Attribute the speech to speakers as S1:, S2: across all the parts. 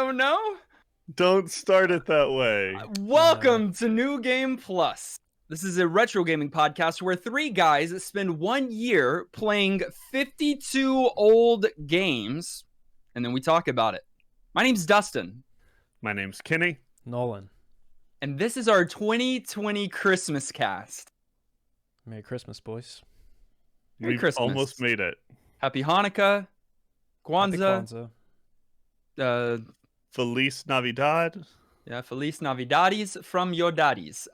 S1: no.
S2: Don't start it that way.
S1: Welcome to New Game Plus. This is a retro gaming podcast where three guys spend 1 year playing 52 old games, and then we talk about it. My name's Dustin.
S2: My name's Kenny.
S3: Nolan.
S1: And this is our 2020 Christmascast.
S3: Merry Christmas, boys.
S1: Merry
S2: We've
S1: Christmas.
S2: almost made it.
S1: Happy Hanukkah.
S3: Happy
S1: Kwanzaa.
S2: Feliz Navidad.
S1: Yeah, Feliz Navidades from your daddies.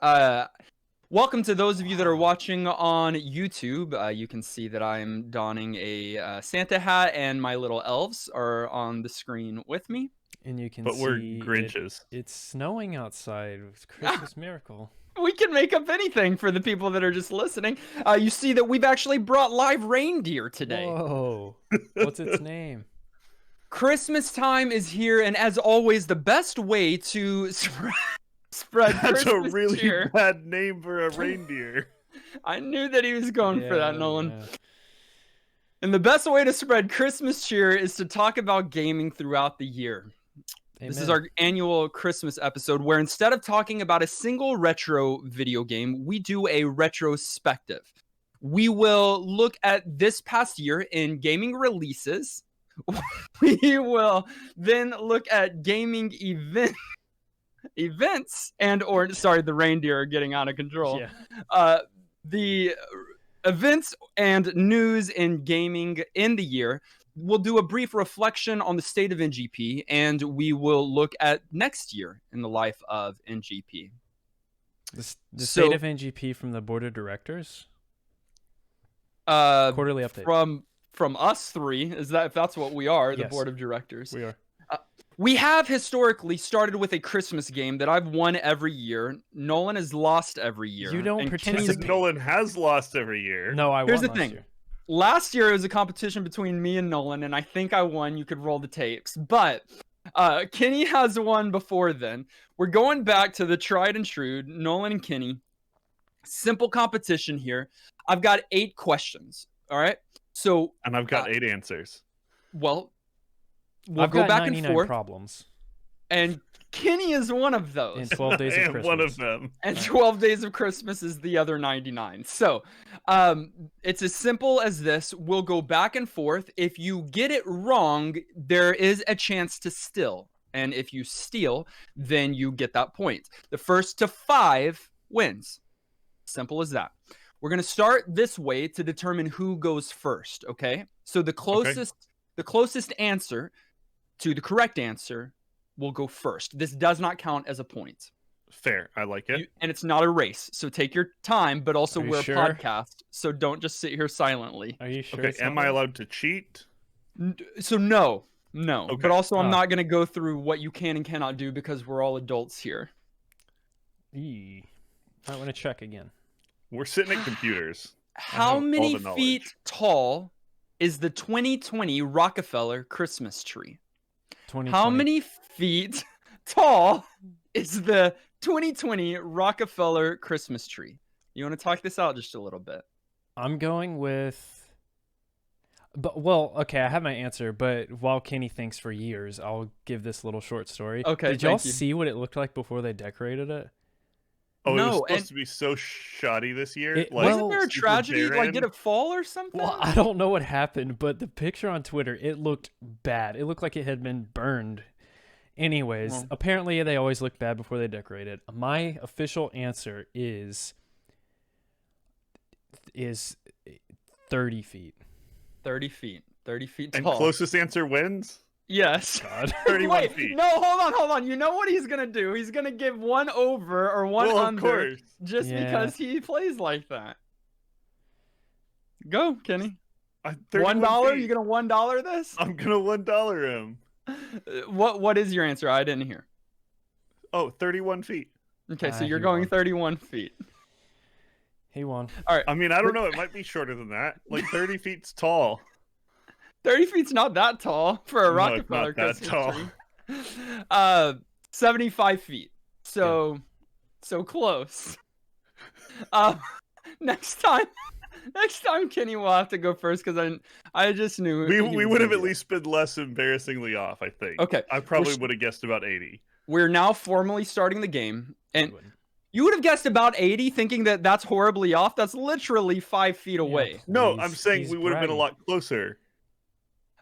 S1: Welcome to those of you that are watching on YouTube. You can see that I'm donning a Santa hat, and my little elves are on the screen with me.
S3: And you can
S2: But
S3: see
S2: we're Grinches.
S3: It's snowing outside. It's Christmas miracle.
S1: We can make up anything for the people that are just listening. You see that we've actually brought live reindeer today.
S3: Whoa. What's its name?
S1: Christmas time is here, and as always, the best way to spread
S2: That's
S1: Christmas
S2: a really
S1: cheer.
S2: bad name for a reindeer.
S1: I knew that he was going for that, Nolan.
S3: Yeah.
S1: And the best way to spread Christmas cheer is to talk about gaming throughout the year. This is
S3: Amen.
S1: our annual Christmas episode where instead of talking about a single retro video game, we do a retrospective. We will look at this past year in gaming releases. We will then look at gaming events the reindeer are getting out of control.
S3: Yeah.
S1: The events and news in gaming in the year. We'll do a brief reflection on the state of NGP, and we will look at next year in the life of NGP.
S3: The state of NGP from the board of directors? Quarterly update.
S1: From us three, if that's what we are, the
S3: Yes.
S1: board of directors.
S3: We are.
S1: We have historically started with a Christmas game that I've won every year. Nolan has lost every year.
S3: You don't
S1: and
S3: pretend
S1: Kenny's-
S3: to-
S2: Nolan has lost every year.
S3: No, I
S1: Here's
S3: won
S1: the
S3: last
S1: thing.
S3: year.
S1: Last year it was a competition between me and Nolan, and I think I won. You could roll the tapes. But Kenny has won before then. We're going back to the tried and true, Nolan and Kenny. Simple competition here. I've got 8 questions. All right? So,
S2: And I've got 8 answers.
S1: well, we'll
S3: I've
S1: go
S3: got
S1: back
S3: 99
S1: and forth.
S3: problems.
S1: And Kenny is one of those.
S3: And 12 days
S2: I
S3: of
S2: am
S3: Christmas.
S2: one of them.
S1: And 12 Days of Christmas is the other 99. So it's as simple as this. We'll go back and forth. If you get it wrong, there is a chance to steal. And if you steal, then you get that point. The first to 5 wins. Simple as that. We're going to start this way to determine who goes first, okay? So the closest answer to the correct answer will go first. This does not count as a point.
S2: Fair. I like it.
S1: And it's not a race, so take your time, but also
S3: Are you
S1: we're
S3: sure?
S1: a podcast, so don't just sit here silently.
S3: Are you sure?
S2: Okay,
S3: it's
S2: am
S3: not
S2: I
S3: right?
S2: allowed to cheat?
S1: So no.
S2: Okay.
S1: But also I'm
S3: Ah.
S1: not going to go through what you can and cannot do because we're all adults here.
S3: Eee. I want to check again.
S2: We're sitting at computers.
S1: How
S2: have all
S1: many
S2: the knowledge.
S1: feet tall is the 2020 Rockefeller Christmas tree?
S3: 2020.
S1: How many feet tall is the 2020 Rockefeller Christmas tree? You want to talk this out just a little bit?
S3: I'm going with... okay, I have my answer, but while Kenny thinks for years, I'll give this little short story.
S1: Okay,
S3: Did y'all
S1: thank you.
S3: see what it looked like before they decorated it?
S2: Oh, it
S1: No,
S2: was supposed
S1: and-
S2: to be so shoddy this year.
S3: It-
S2: like,
S1: Wasn't there a
S2: super
S1: tragedy?
S2: barren.
S1: Like, did it fall or something?
S3: Well, I don't know what happened, but the picture on Twitter, it looked bad. It looked like it had been burned. Anyways,
S1: Well-
S3: apparently they always look bad before they decorate it. My official answer is 30 feet.
S1: 30 feet. 30 feet
S2: And
S1: tall.
S2: closest answer wins?
S1: Yes.
S3: God.
S2: 31
S1: Wait,
S2: feet.
S1: no, hold on. You know what he's going to do? He's going to give one over or one
S2: Well, of
S1: under
S2: course.
S1: just
S3: Yeah.
S1: because he plays like that. Go, Kenny.
S2: $31
S1: $1?
S2: feet.
S1: You going to $1 this?
S2: I'm gonna $1 him.
S1: What is your answer? I didn't hear.
S2: Oh, 31 feet.
S1: Okay, so
S3: Ah,
S1: you're
S3: he
S1: going
S3: won.
S1: 31 feet.
S3: He won.
S1: All right.
S2: I mean, I don't know. It might be shorter than that. Like 30 feet's tall.
S1: 30 feet's not that tall for a
S2: No, it's
S1: Rockefeller
S2: not that
S1: Christmas
S2: tall.
S1: tree. 75 feet. So close. Next time Next time, Kenny will have to go first because I just knew
S2: We
S1: he was
S2: would have
S1: gonna
S2: at
S1: do
S2: least been less embarrassing off, I think.
S1: Okay,
S2: I probably would have guessed about 80.
S1: We're now formally starting the game, and
S3: Wouldn't.
S1: you would have guessed about 80, thinking that that's horribly off. That's literally 5 feet away.
S2: No, I'm
S3: Please,
S2: saying
S3: he's
S2: we would have been a
S3: bragging.
S2: lot closer.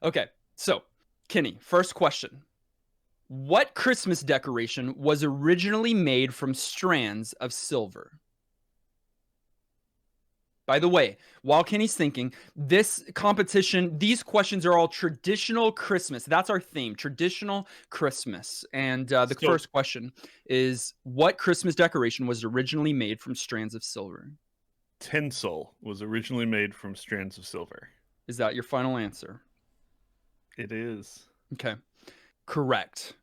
S1: Okay, so Kenny, first question: what Christmas decoration was originally made from strands of silver? By the way, while Kenny's thinking, this competition, these questions are all traditional Christmas. That's our theme, traditional Christmas. And the
S2: So-
S1: first question is, what Christmas decoration was originally made from strands of silver?
S2: Tinsel was originally made from strands of silver.
S1: Is that your final answer?
S2: It is.
S1: Okay. Correct.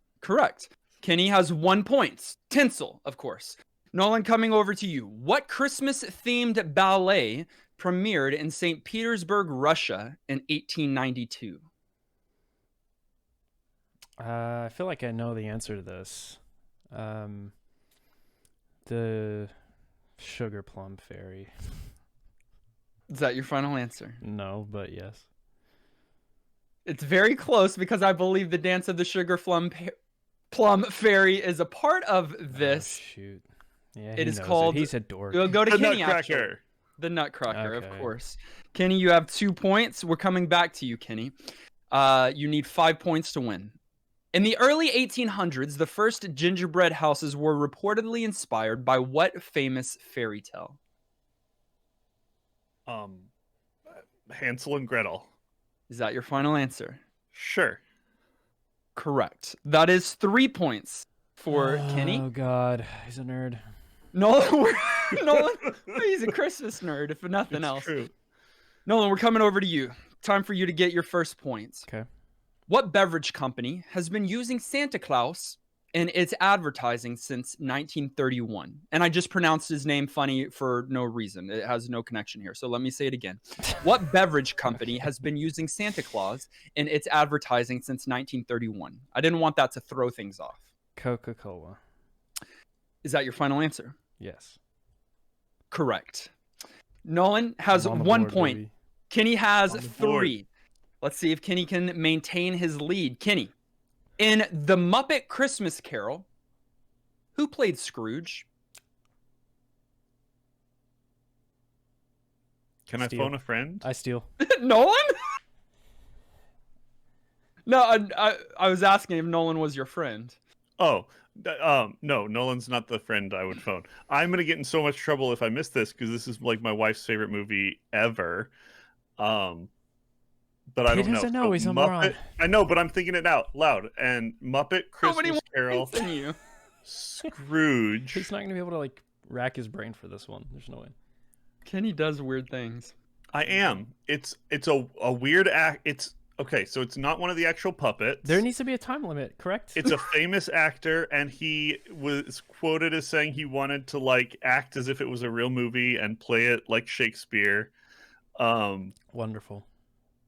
S1: Kenny has 1 point. Tinsel, of course. Nolan, coming over to you. What Christmas-themed ballet premiered in St. Petersburg, Russia in 1892?
S3: I feel like I know the answer to this. The Sugar Plum Fairy.
S1: Is that your final answer?
S3: No, but yes.
S1: It's very close because I believe the Dance of the Sugar Plum Fairy is a part of this.
S3: Oh, shoot. Yeah,
S1: It
S3: he
S1: is
S3: knows
S1: called-
S3: He's a dork.
S1: We'll go to
S2: The
S1: Kenny, actually.
S2: Nutcracker.
S1: The Nutcracker,
S3: Okay.
S1: of course. Kenny, you have 2 points. We're coming back to you, Kenny. You need 5 points to win. In the early 1800s, the first gingerbread houses were reportedly inspired by what famous fairy tale?
S2: Hansel and Gretel.
S1: Is that your final answer?
S2: Sure.
S1: Correct. That is 3 points for Kenny.
S3: Oh, God. He's a nerd.
S1: Nolan, he's a Christmas nerd, if nothing
S2: It's
S1: else.
S2: true.
S1: Nolan, we're coming over to you. Time for you to get your first points.
S3: Okay.
S1: What beverage company has been using Santa Claus in its advertising since 1931? And I just pronounced his name funny for no reason. It has no connection here. So let me say it again. What beverage company has been using Santa Claus in its advertising since 1931? I didn't want that to throw things off.
S3: Coca-Cola.
S1: Is that your final answer?
S3: Yes.
S1: Correct. Nolan has
S3: I'm on the
S1: 1
S3: board,
S1: point.
S3: baby.
S1: Kenny has
S2: On the board.
S1: 3. Let's see if Kenny can maintain his lead. Kenny, in The Muppet Christmas Carol, who played Scrooge?
S2: Can I
S3: Steal.
S2: phone a friend?
S3: I steal.
S1: Nolan? No, I was asking if Nolan was your friend.
S2: Oh, no, Nolan's not the friend I would phone. I'm gonna get in so much trouble if I miss this because this is like my wife's favorite movie ever. But I
S3: He
S2: don't know.
S3: doesn't know,
S2: So
S3: he's a moron.
S2: I know, but I'm thinking it out loud. And Muppet
S1: How many
S2: Christmas
S1: more
S2: Carol,
S1: points than you?
S2: Scrooge.
S3: He's not going to be able to, like, rack his brain for this one. There's no way.
S1: Kenny does weird things.
S2: I am. It's a weird act. It's okay. So it's not one of the actual puppets.
S3: There needs to be a time limit, correct?
S2: It's a famous actor, and he was quoted as saying he wanted to like act as if it was a real movie and play it like Shakespeare.
S3: Wonderful.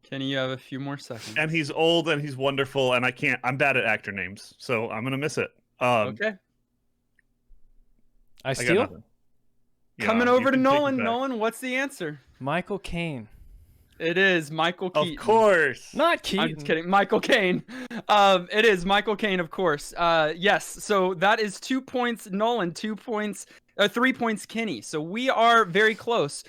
S1: Kenny, you have a few more seconds.
S2: And he's old and he's wonderful, and I'm bad at actor names, so I'm gonna miss it.
S1: Okay.
S3: I
S2: I got
S3: steal?
S2: nothing. Yeah,
S1: Coming
S2: you
S1: over to
S2: can take it
S1: Nolan.
S2: back.
S1: Nolan, what's the answer?
S3: Michael Caine.
S1: It is Michael Keaton.
S2: Of course.
S3: Not Keaton.
S1: I'm just kidding. Michael Caine. It is Michael Caine, of course. Yes. So that is 2 points, Nolan. 2 points. 3 points, Kenny. So we are very close.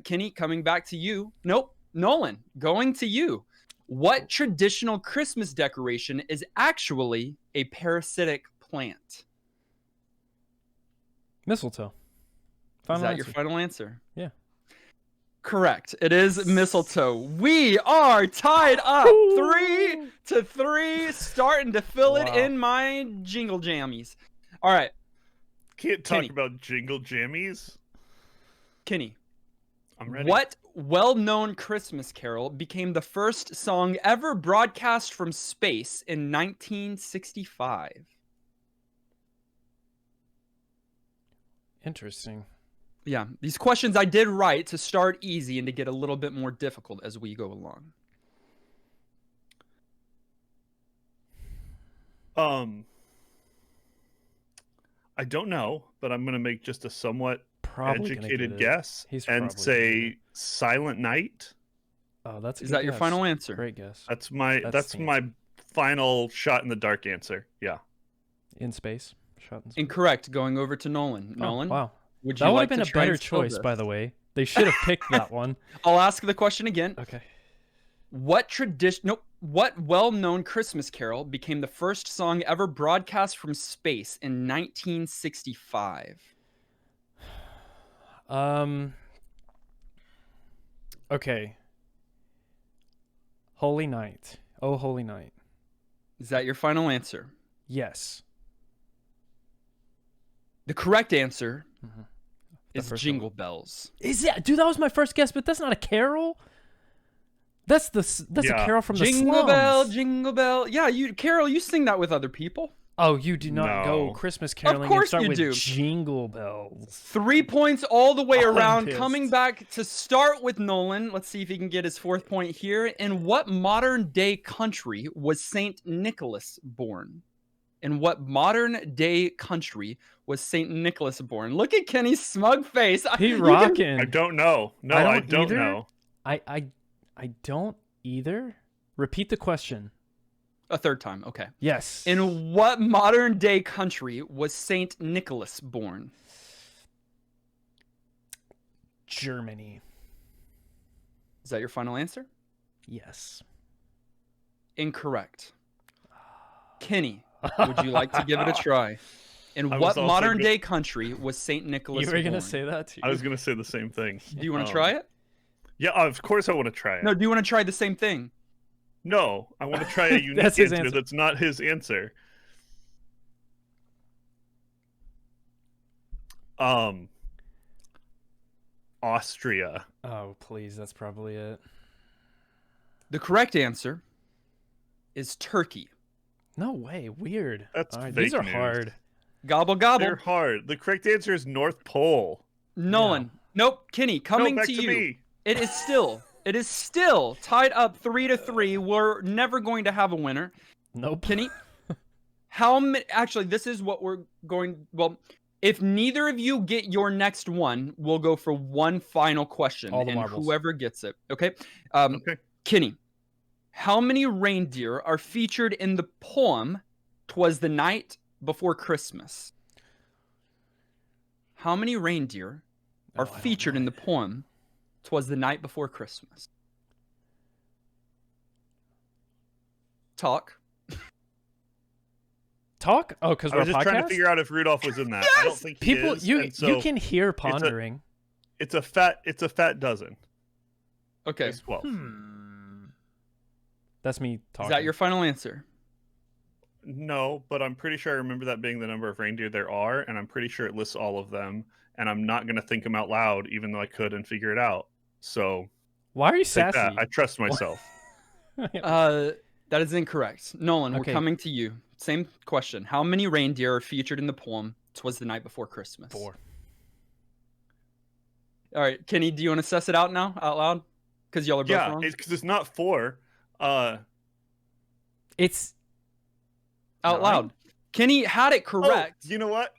S1: Kenny, coming back to you. Nope. Nolan, going to you. What traditional Christmas decoration is actually a parasitic plant?
S3: Mistletoe. Final
S1: Is that
S3: answer.
S1: your final answer?
S3: Yeah.
S1: Correct. It is mistletoe. We are tied up 3-3, starting to fill it
S3: Wow.
S1: in my jingle jammies. All right,
S2: Can't talk
S1: Kenny.
S2: about jingle jammies.
S1: Kenny.
S2: I'm ready.
S1: What well-known Christmas carol became the first song ever broadcast from space in 1965?
S3: Interesting.
S1: Yeah, these questions I did right to start easy and to get a little bit more difficult as we go along.
S2: I don't know, but I'm gonna make just a somewhat
S3: probably gonna
S2: educated
S3: get it.
S2: guess
S3: He's
S2: and
S3: probably gonna get
S2: say
S3: it.
S2: Silent Night.
S3: Oh, that's a
S1: Is
S3: good
S1: that your
S3: guess.
S1: final answer?
S3: Great guess.
S2: That's my
S3: That's the
S2: my final shot in the dark answer. Yeah.
S3: In space. Shot in space.
S1: Incorrect. Going over to Nolan.
S3: Oh,
S1: Nolan,
S3: wow.
S1: would you
S3: That would
S1: like
S3: have been
S1: to
S3: a
S1: try and
S3: better
S1: steal
S3: choice,
S1: this?
S3: by the way. They should have picked that one.
S1: I'll ask the question again.
S3: Okay.
S1: What What well-known Christmas carol became the first song ever broadcast from space in 1965?
S3: Okay. Holy Night. Oh, Holy Night.
S1: Is that your final answer?
S3: Yes.
S1: The correct answer
S3: The
S1: is
S3: first
S1: Jingle Bells.
S3: Is that, dude? That was my first guess, but that's not a carol. That's a carol from the
S1: Jingle
S3: slums.
S1: bell, jingle bell. Yeah, Carol, you sing that with other people.
S3: Oh, you do not go
S2: No.
S3: Christmas caroling and
S1: course
S3: start
S1: you
S3: with
S1: do.
S3: Jingle Bells.
S1: 3 points all the way
S3: I'm
S1: around.
S3: pissed.
S1: Coming back to start with Nolan. Let's see if he can get his 4th point here. In what modern day country was Saint Nicholas born? In what modern day country was Saint Nicholas born? Look at Kenny's smug face.
S3: He
S1: You can-
S3: rocking.
S2: I don't know. No, I don't
S3: either.
S2: know.
S3: I don't either. Repeat the question.
S1: A third time. Okay.
S3: Yes.
S1: In what modern day country was Saint Nicholas born?
S3: Germany.
S1: Is that your final answer?
S3: Yes.
S1: Incorrect. Kenny, would you like to give it a try? In
S2: I was
S1: what
S2: also
S1: modern
S2: gonna-
S1: day country was Saint Nicholas
S3: You were
S1: born?
S3: gonna say that too.
S2: I was gonna say the same thing.
S1: Do you want to try it?
S2: Yeah, of course I want to try it.
S1: No, do you want to try the same thing?
S2: No, I want to try a unique
S3: That's his
S2: answer
S3: answer.
S2: that's not his answer. Austria.
S3: Oh, please. That's probably it.
S1: The correct answer is Turkey.
S3: No way. Weird.
S2: That's
S3: All right,
S2: fake
S3: these are
S2: news.
S3: hard.
S1: Gobble gobble.
S2: They're hard. The correct answer is North Pole.
S1: Nolan. Nope. Kenny, coming
S2: no, back
S1: to
S2: to
S1: you.
S2: me.
S1: It is still tied up 3-3. We're never going to have a winner.
S3: Nope.
S1: Kenny, how many? Actually, this is what we're going. Well, if neither of you get your next one, we'll go for one final question,
S3: All the
S1: and
S3: marbles.
S1: whoever gets it. Okay.
S2: Okay.
S1: Kenny, how many reindeer are featured in the poem "'Twas the Night Before Christmas"? How many reindeer are
S3: Oh, I don't
S1: featured
S3: know.
S1: in the poem "'Twas the Night Before Christmas"? Talk.
S3: Talk? Oh, because
S2: I
S3: we're
S2: was
S3: a
S2: just trying to
S3: podcast?
S2: figure out if Rudolph was in that. I don't think he
S3: People,
S2: is.
S3: you
S2: and so
S3: you can hear pondering.
S2: It's a fat dozen.
S1: Okay.
S2: It's 12.
S3: That's me
S1: Is
S3: talking.
S1: that your final answer?
S2: No, but I'm pretty sure I remember that being the number of reindeer there are, and I'm pretty sure it lists all of them. And I'm not gonna think them out loud, even though I could and figure it out. So
S3: Why are you
S2: take
S3: sassy?
S2: that. I trust myself.
S1: That is incorrect. Nolan,
S3: Okay.
S1: we're coming to you. Same question. How many reindeer are featured in the poem "'Twas the Night Before Christmas"?
S3: 4.
S1: All right, Kenny, do you want to suss it out now, out loud? Because y'all are both
S2: Yeah,
S1: wrong.
S2: because it's not 4.
S3: It's
S1: Out
S3: 9?
S1: loud. Kenny had it correct.
S2: Oh, you know what?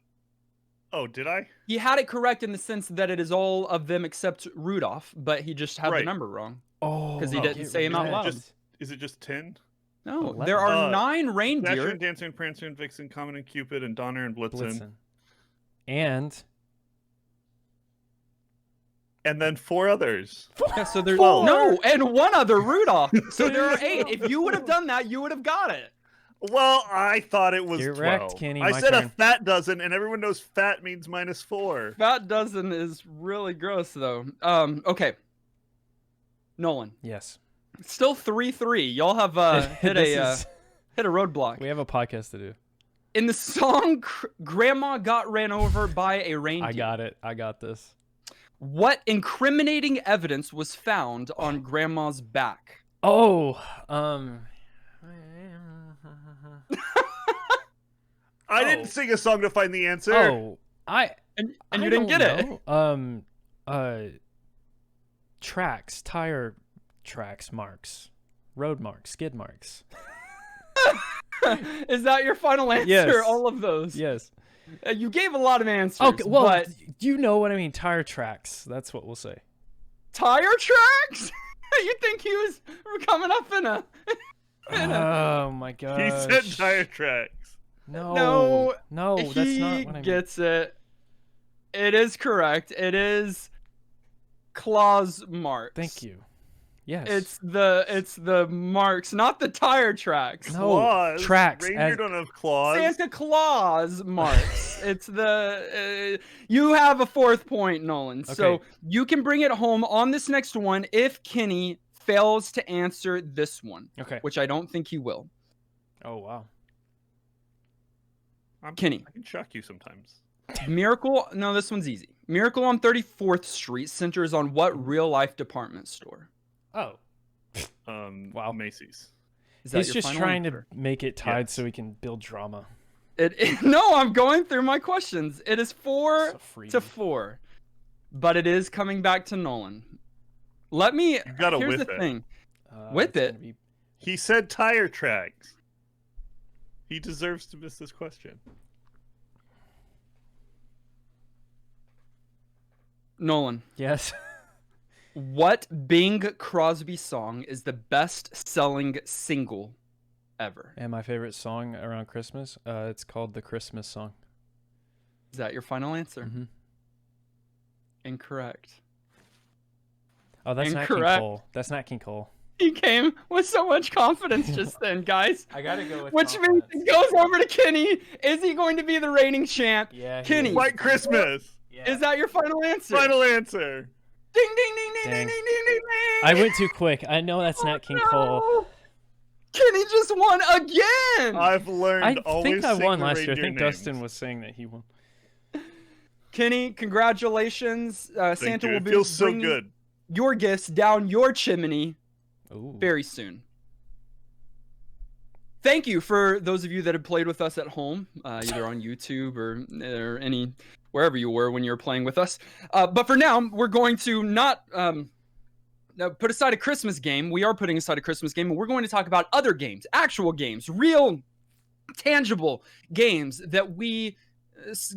S2: Oh, did I?
S1: He had it correct in the sense that it is all of them except Rudolph, but he just had the
S2: Right.
S1: number wrong.
S3: oh,
S1: 'Cause he didn't
S3: get
S1: say him out
S3: rid.
S1: loud.
S2: Is it just 10?
S1: No,
S3: 11.
S1: there are 9
S2: Dasher
S1: reindeer.
S2: and Dancer and Prancer and Vixen, Comet and Cupid and Donner and Blitzen.
S3: Blitzen. And
S2: And then 4 others.
S1: Yeah, so there's
S2: Four.
S1: no, and one other Rudolph. So there are 8. If you would have done that, you would have got it.
S2: Well, I thought it was
S3: You're
S2: 12.
S3: wrecked, Kenny.
S2: I
S3: My
S2: said a
S3: turn.
S2: fat dozen, and everyone knows fat means -4.
S1: That dozen is really gross, though. Okay. Nolan,
S3: yes.
S1: still 3-3. Y'all have hit
S3: This
S1: a roadblock.
S3: we have a podcast to do.
S1: In the song "Grandma Got Ran Over by a Reindeer,"
S3: I got it. I got this.
S1: what incriminating evidence was found on Grandma's back?
S3: Oh,
S2: I didn't sing a song to find the answer.
S3: oh,
S1: And
S3: I
S1: you didn't
S3: don't
S1: get it.
S3: know. Tracks, tire tracks, marks, road marks, skid marks.
S1: Is that your final answer?
S3: Yes.
S1: All of those.
S3: Yes.
S1: You gave a lot of answers.
S3: Okay, well,
S1: but
S3: you know what I mean. Tire tracks. That's what we'll say.
S1: tire tracks? You think he was coming up in a?
S3: Oh my god.
S2: He said tire tracks.
S3: No, that's not what I mean.
S1: Gets it. It is correct. It is claws marks.
S3: Thank you. Yes.
S1: It's the marks, not the tire tracks.
S3: No,
S2: Claws.
S3: tracks.
S2: Reindeer don't have claws.
S1: Santa Claus marks. It's the you have a 4th point, Nolan. So
S3: Okay.
S1: you can bring it home on this next one if Kenny fails to answer this one,
S3: Okay.
S1: which I don't think he will.
S3: Oh wow.
S1: Kenny.
S2: I can shock you sometimes.
S1: Miracle. No, this one's easy. Miracle on 34th Street centers on what real-life department store?
S3: Oh.
S2: Wow. Macy's.
S1: Is that
S3: He's
S1: your
S3: just
S1: final
S3: trying
S1: answer?
S3: to make it tied
S2: Yes.
S3: so he can build drama.
S1: No, I'm going through my questions. It is 4
S3: It's a freebie.
S1: to 4, but it is coming back to Nolan. Let me.
S2: You gotta
S1: Here's
S2: whip
S1: the
S2: it.
S1: thing.
S3: It's
S1: With it.
S3: gonna be-
S2: He said tire tracks. He deserves to miss this question.
S1: Nolan,
S3: Yes.
S1: what Bing Crosby song is the best-selling single ever?
S3: And my favorite song around Christmas, it's called the Christmas song.
S1: Is that your final answer?
S3: Mm-hmm.
S1: Incorrect.
S3: Oh, that's not King
S1: Incorrect.
S3: Cole. That's not King Cole.
S1: He came with so much confidence just then, guys.
S3: I gotta go with
S1: Which means it goes over to Kenny. Is he going to be the reigning champ?
S3: Yeah, he
S1: Kenny.
S3: is.
S2: White Christmas.
S3: Yeah.
S1: Is that your final answer?
S2: Final answer.
S1: Ding ding ding ding
S3: Dang.
S1: ding ding ding ding.
S3: I went too quick. I know that's not King Cole.
S1: No. Kenny just won again.
S2: I've learned
S3: I
S2: always
S3: think I
S2: sing
S3: won
S2: the
S3: last year. I
S2: reindeer
S3: think
S2: names.
S3: Dustin was saying that he won.
S1: Kenny, congratulations.
S2: Thank
S1: Santa
S2: you.
S1: will
S2: It
S1: be
S2: feels so
S1: bringing
S2: good.
S1: your gifts down your chimney
S3: Ooh.
S1: very soon. Thank you for those of you that have played with us at home, either on YouTube or any wherever you were when you were playing with us. But for now, we're going to not put aside a Christmas game. We are putting aside a Christmas game, and we're going to talk about other games, actual games, real, tangible games that we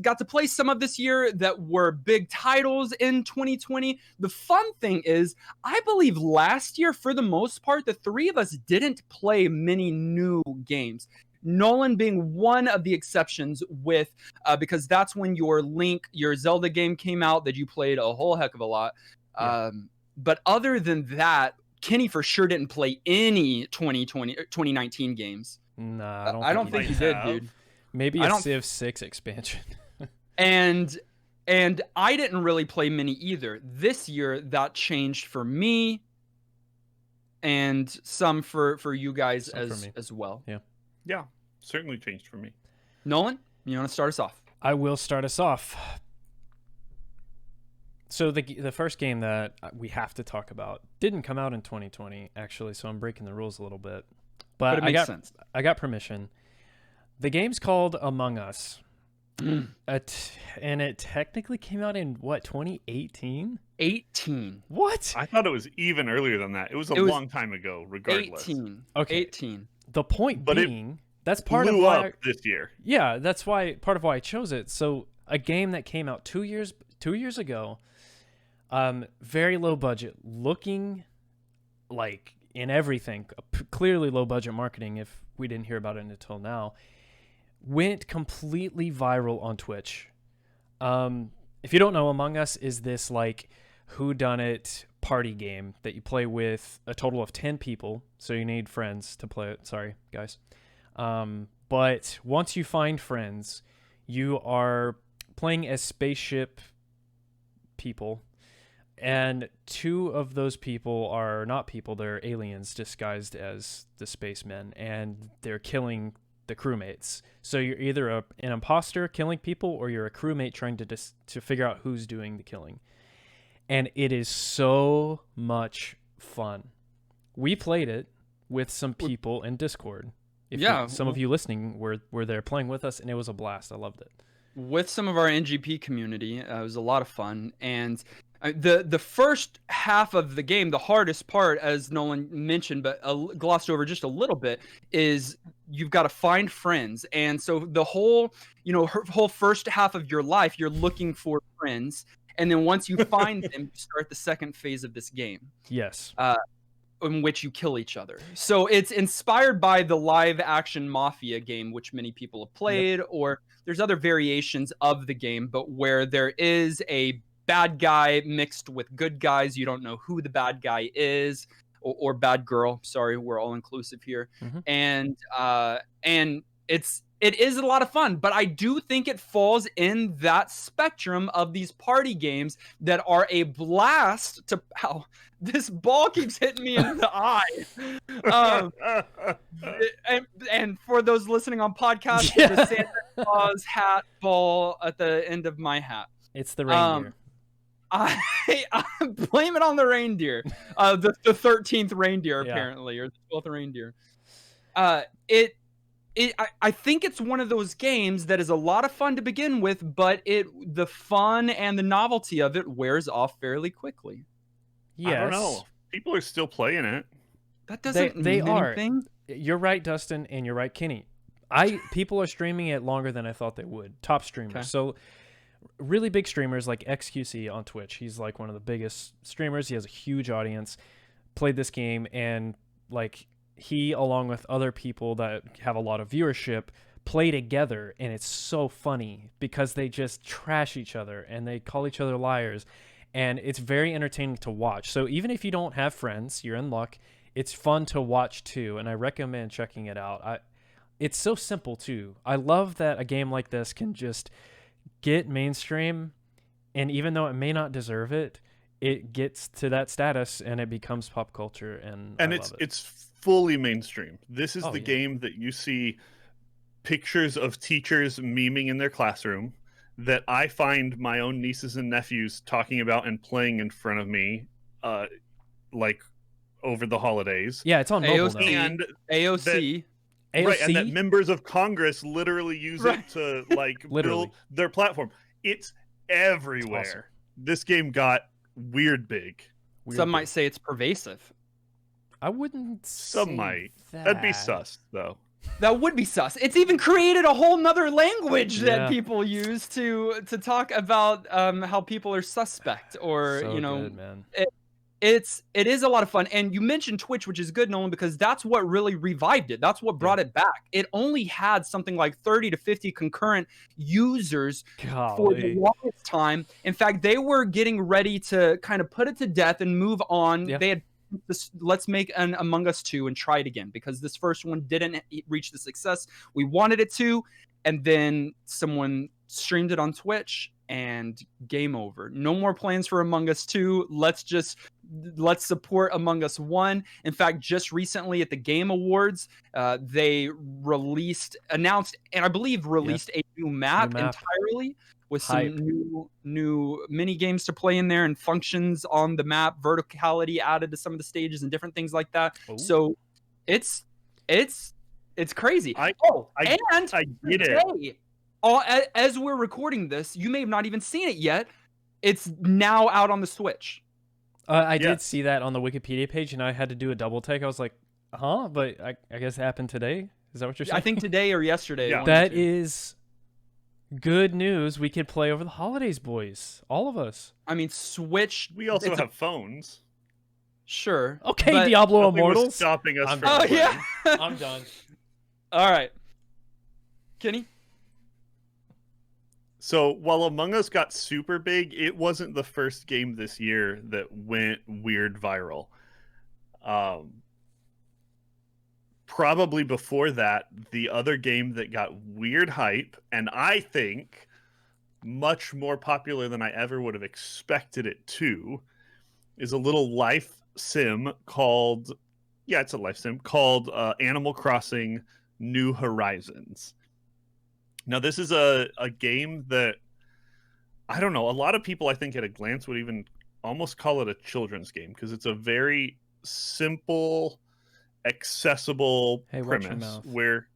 S1: got to play some of this year that were big titles in 2020. The fun thing is, I believe last year, for the most part, the three of us didn't play many new games. Nolan being one of the exceptions with, because that's when your Zelda game came out that you played a whole heck of a lot.
S3: Yeah.
S1: But other than that, Kenny for sure didn't play any 2019 games.
S3: Nah,
S1: I don't think
S2: he
S1: he did,
S2: have.
S1: dude.
S3: Maybe
S1: I
S3: a
S1: don't-
S3: Civ 6 expansion.
S1: And I didn't really play many either. This year that changed for me, and some for you guys
S3: Some for me.
S1: as well.
S2: Yeah, certainly changed for me.
S1: Nolan, you want to start us off?
S3: I will start us off. So the first game that we have to talk about didn't come out in 2020, actually, so I'm breaking the rules a little bit.
S1: But it makes sense.
S3: I got permission. The game's called Among Us.
S1: Mm.
S3: And it technically came out in, what, 2018?
S1: 18.
S3: What?
S2: I thought it was even earlier than that. It was a
S1: It was
S2: long time ago, regardless.
S1: 18.
S3: Okay.
S1: 18.
S3: The point
S2: But it
S3: being, that's part of
S2: Blew
S3: why...
S2: up this year.
S3: Yeah, that's part of why I chose it. So a game that came out 2 years ago, very low budget, looking like in everything, clearly low budget marketing if we didn't hear about it until now, went completely viral on Twitch. If you don't know, Among Us is this like whodunit party game that you play with a total of 10 people, so you need friends to play it. Sorry, guys. But once you find friends, you are playing as spaceship people, and two of those people are not people, they're aliens disguised as the spacemen, and they're killing the crewmates. So you're either an imposter killing people, or you're a crewmate trying to figure out who's doing the killing. And it is so much fun. We played it with some people in Discord. Some of you listening were there playing with us, and it was a blast. I loved it.
S1: With some of our NGP community. It was a lot of fun. And The first half of the game, the hardest part, as Nolan mentioned, but glossed over just a little bit, is you've got to find friends. And so the whole, whole first half of your life, you're looking for friends. And then once you find them, you start the second phase of this game.
S3: Yes.
S1: In which you kill each other. So it's inspired by the live action Mafia game, which many people have played, or there's other variations of the game, but where there is a bad guy mixed with good guys. You don't know who the bad guy is, or bad girl. Sorry, we're all inclusive here. And it is a lot of fun, but I do think it falls in that spectrum of these party games that are a blast to. Ow, this ball keeps hitting me in the eye. And for those listening on podcast, the Santa Claus hat ball at the end of my hat.
S3: It's the reindeer.
S1: I blame it on the reindeer. The 13th reindeer, apparently, or the 12th reindeer. I think it's one of those games that is a lot of fun to begin with, but the fun and the novelty of it wears off fairly quickly.
S3: Yes.
S2: I don't know. People are still playing it.
S1: That doesn't mean anything.
S3: You're right, Dustin, and you're right, Kenny. People are streaming it longer than I thought they would. Top streamers. Okay. So really big streamers like XQC on Twitch. He's like one of the biggest streamers. He has a huge audience. Played this game, and like he, along with other people that have a lot of viewership, play together, and it's so funny because they just trash each other and they call each other liars, and it's very entertaining to watch. So even if you don't have friends, you're in luck. It's fun to watch too, and I recommend checking it out. It's so simple too. I love that a game like this can just get mainstream, and even though it may not deserve it, it gets to that status and it becomes pop culture, and
S2: it's fully mainstream. This is the game that you see pictures of teachers memeing in their classroom, that I find my own nieces and nephews talking about and playing in front of me, like over the holidays.
S3: Yeah, it's on mobile now.
S2: And
S1: AOC.
S2: Right, and that members of Congress literally use it to like build their platform. It's everywhere. Awesome. This game got weird big.
S1: Some might say it's pervasive.
S3: I wouldn't.
S2: Some might. That'd be sus, though.
S1: That would be sus. It's even created a whole nother language that people use to talk about how people are suspect, or
S3: so good, man.
S1: It is a lot of fun. And you mentioned Twitch, which is good, Nolan, because that's what really revived it. That's what brought it back. It only had something like 30 to 50 concurrent users for the longest time. In fact, they were getting ready to kind of put it to death and move on. They had let's make an Among Us 2 and try it again, because this first one didn't reach the success we wanted it to. And then someone streamed it on Twitch, and game over. No more plans for Among Us 2. Let's support Among Us 1. In fact, just recently at the Game Awards, they announced, and I believe released a new map entirely, with some new mini games to play in there, and functions on the map, verticality added to some of the stages, and different things like that. Ooh. So it's crazy. I
S2: get it.
S1: As we're recording this, you may have not even seen it yet. It's now out on the Switch.
S3: I did see that on the Wikipedia page, and I had to do a double take. I was like, huh? But I guess it happened today? Is that what you're saying?
S1: I think today or yesterday.
S2: Yeah.
S3: That is good news. We could play over the holidays, boys. All of us.
S1: I mean, Switch.
S2: We also have phones.
S1: Sure.
S3: Okay, Diablo Immortals.
S2: Stopping us
S1: from playing. Yeah.
S3: I'm done.
S1: All right. Kenny?
S2: So while Among Us got super big, it wasn't the first game this year that went weird viral. Probably before that, the other game that got weird hype, and I think much more popular than I ever would have expected it to, is a little life sim called, it's a life sim called Animal Crossing New Horizons. Now, this is a game that, I don't know, a lot of people, I think, at a glance would even almost call it a children's game, because it's a very simple, accessible premise where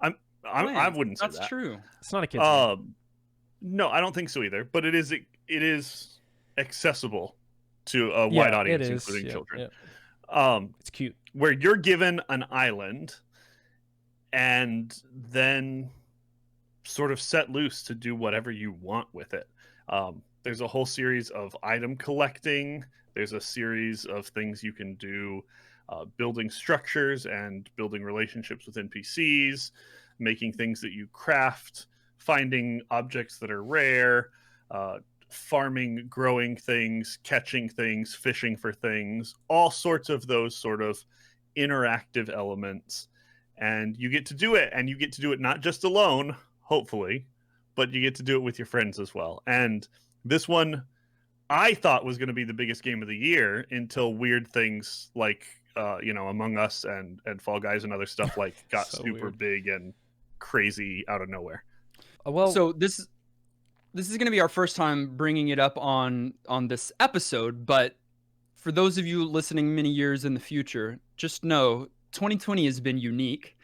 S2: I wouldn't say
S1: that's true.
S3: It's not a kid's game.
S2: No, I don't think so either. But it is accessible to a
S3: Yeah,
S2: wide
S3: it
S2: audience,
S3: is.
S2: including
S3: Yep,
S2: children.
S3: yep. It's cute.
S2: Where you're given an island and then sort of set loose to do whatever you want with it. There's a whole series of item collecting. There's a series of things you can do, building structures and building relationships with NPCs, making things that you craft, finding objects that are rare, farming, growing things, catching things, fishing for things, all sorts of those sort of interactive elements. And you get to do it, and you get to do it not just alone, hopefully, but you get to do it with your friends as well. And this one I thought was going to be the biggest game of the year until weird things like Among Us and Fall Guys and other stuff like got
S3: So
S2: super
S3: weird.
S2: big and crazy out of nowhere.
S3: Well,
S1: So this is going to be our first time bringing it up on this episode, but for those of you listening many years in the future, just know 2020 has been unique,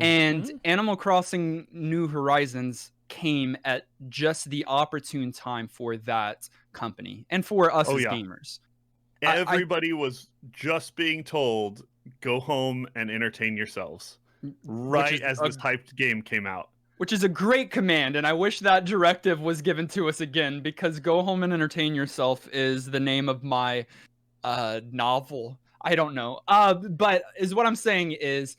S1: and Animal Crossing New Horizons came at just the opportune time for that company and for us as gamers.
S2: Everybody was just being told, go home and entertain yourselves, right as this hyped game came out.
S1: Which is a great command, and I wish that directive was given to us again, because go home and entertain yourself is the name of my novel. I don't know. But is what I'm saying is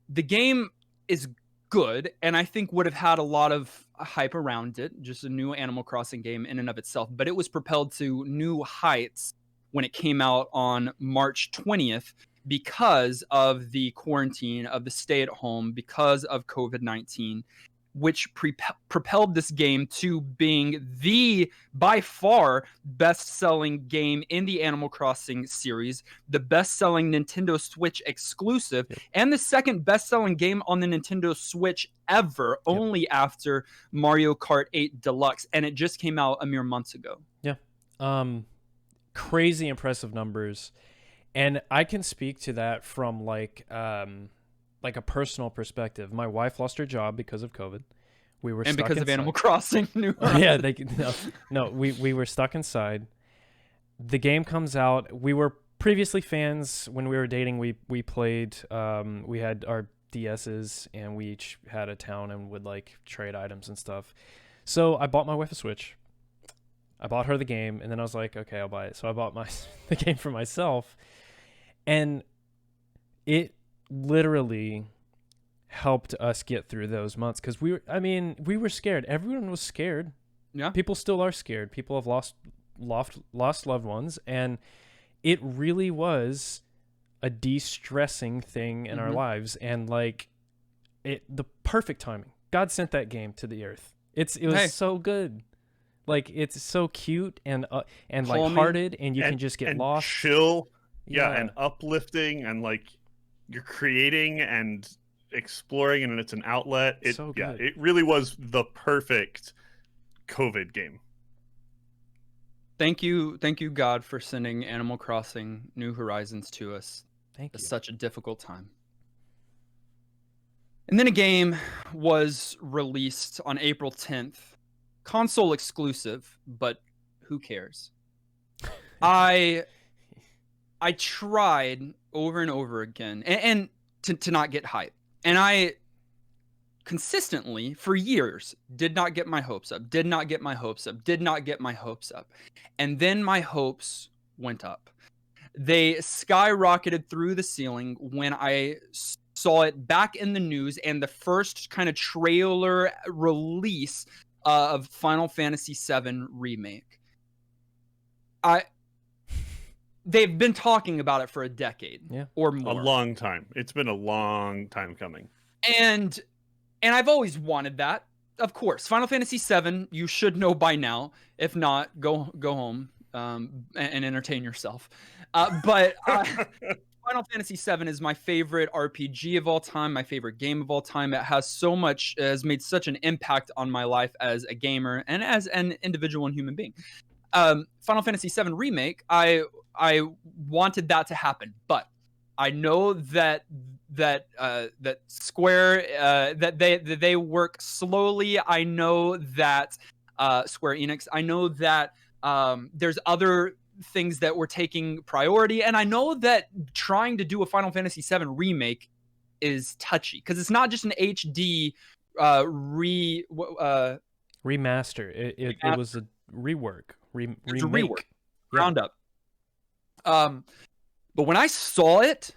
S1: the game is good, and I think would have had a lot of hype around it, just a new Animal Crossing game in and of itself, but it was propelled to new heights when it came out on March 20th because of the quarantine, of the stay at home, because of COVID-19, which propelled this game to being the, by far, best-selling game in the Animal Crossing series, the best-selling Nintendo Switch exclusive, and the second best-selling game on the Nintendo Switch ever, only after Mario Kart 8 Deluxe, and it just came out a mere months ago.
S3: Yeah. Crazy impressive numbers. And I can speak to that from like a personal perspective. My wife lost her job because of COVID. We were
S1: and
S3: stuck
S1: because
S3: inside.
S1: of Animal Crossing New Horizons.
S3: We were stuck inside. The game comes out. We were previously fans when we were dating. We played. We had our DSs and we each had a town and would like trade items and stuff. So I bought my wife a Switch. I bought her the game, and then I was like, okay, I'll buy it. So I bought the game for myself, and it literally helped us get through those months because we were scared. Everyone was scared.
S1: Yeah,
S3: people still are scared. People have lost loved ones, and it really was a de-stressing thing in our lives, and like the perfect timing. God sent that game to the earth. It was so good. Like, it's so cute and lighthearted, and you can just get lost.
S2: Chill, and uplifting, and like you're creating and exploring, and it's an outlet. It really was the perfect COVID game.
S1: Thank you, God, for sending Animal Crossing New Horizons to us.
S3: Thank you.
S1: At such a difficult time. And then a game was released on April 10th. Console exclusive, but who cares? I tried over and over again and to not get hype. And I consistently, for years, did not get my hopes up. And then my hopes went up. They skyrocketed through the ceiling when I saw it back in the news, and the first kind of trailer release of Final Fantasy VII Remake. They've been talking about it for a decade or more.
S2: A long time. It's been a long time coming.
S1: And I've always wanted that. Of course, Final Fantasy VII, you should know by now. If not, go home and entertain yourself. But Final Fantasy VII is my favorite RPG of all time, my favorite game of all time. It has made such an impact on my life as a gamer and as an individual and human being. Final Fantasy VII Remake, I wanted that to happen, but I know that Square that they work slowly. I know that Square Enix. I know that There's other things that were taking priority, and I know that trying to do a Final Fantasy VII remake is touchy because it's not just an HD
S3: remaster. It was a rework. Remake.
S1: It's a rework, ground up. But when I saw it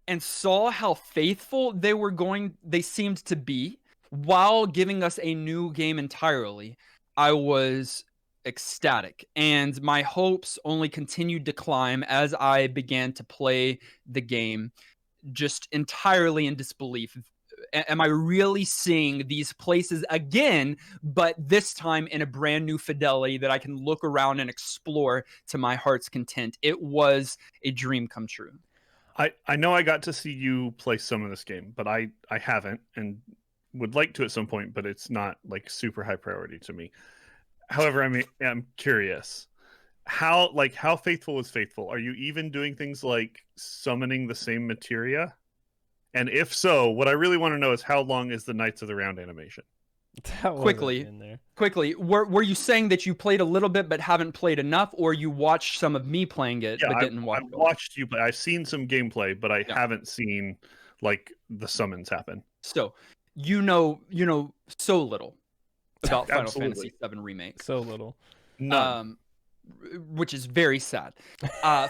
S1: and saw how faithful they seemed to be while giving us a new game entirely, I was ecstatic, and my hopes only continued to climb as I began to play the game, just entirely in disbelief. Am I really seeing these places again, but this time in a brand new fidelity that I can look around and explore to my heart's content? It was a dream come true.
S2: I know I got to see you play some of this game, but I haven't and would like to at some point, but it's not like super high priority to me. However, I'm curious. How faithful is faithful? Are you even doing things like summoning the same materia? And if so, what I really want to know is how long is the Knights of the Round animation?
S1: Quickly, were you saying that you played a little bit but haven't played enough, or you watched some of me playing it but didn't watch it?
S2: I watched you play. I've seen some gameplay, but I haven't seen like the summons happen.
S1: So you know so little about Final Fantasy VII Remake.
S3: So little.
S2: None.
S1: Which is very sad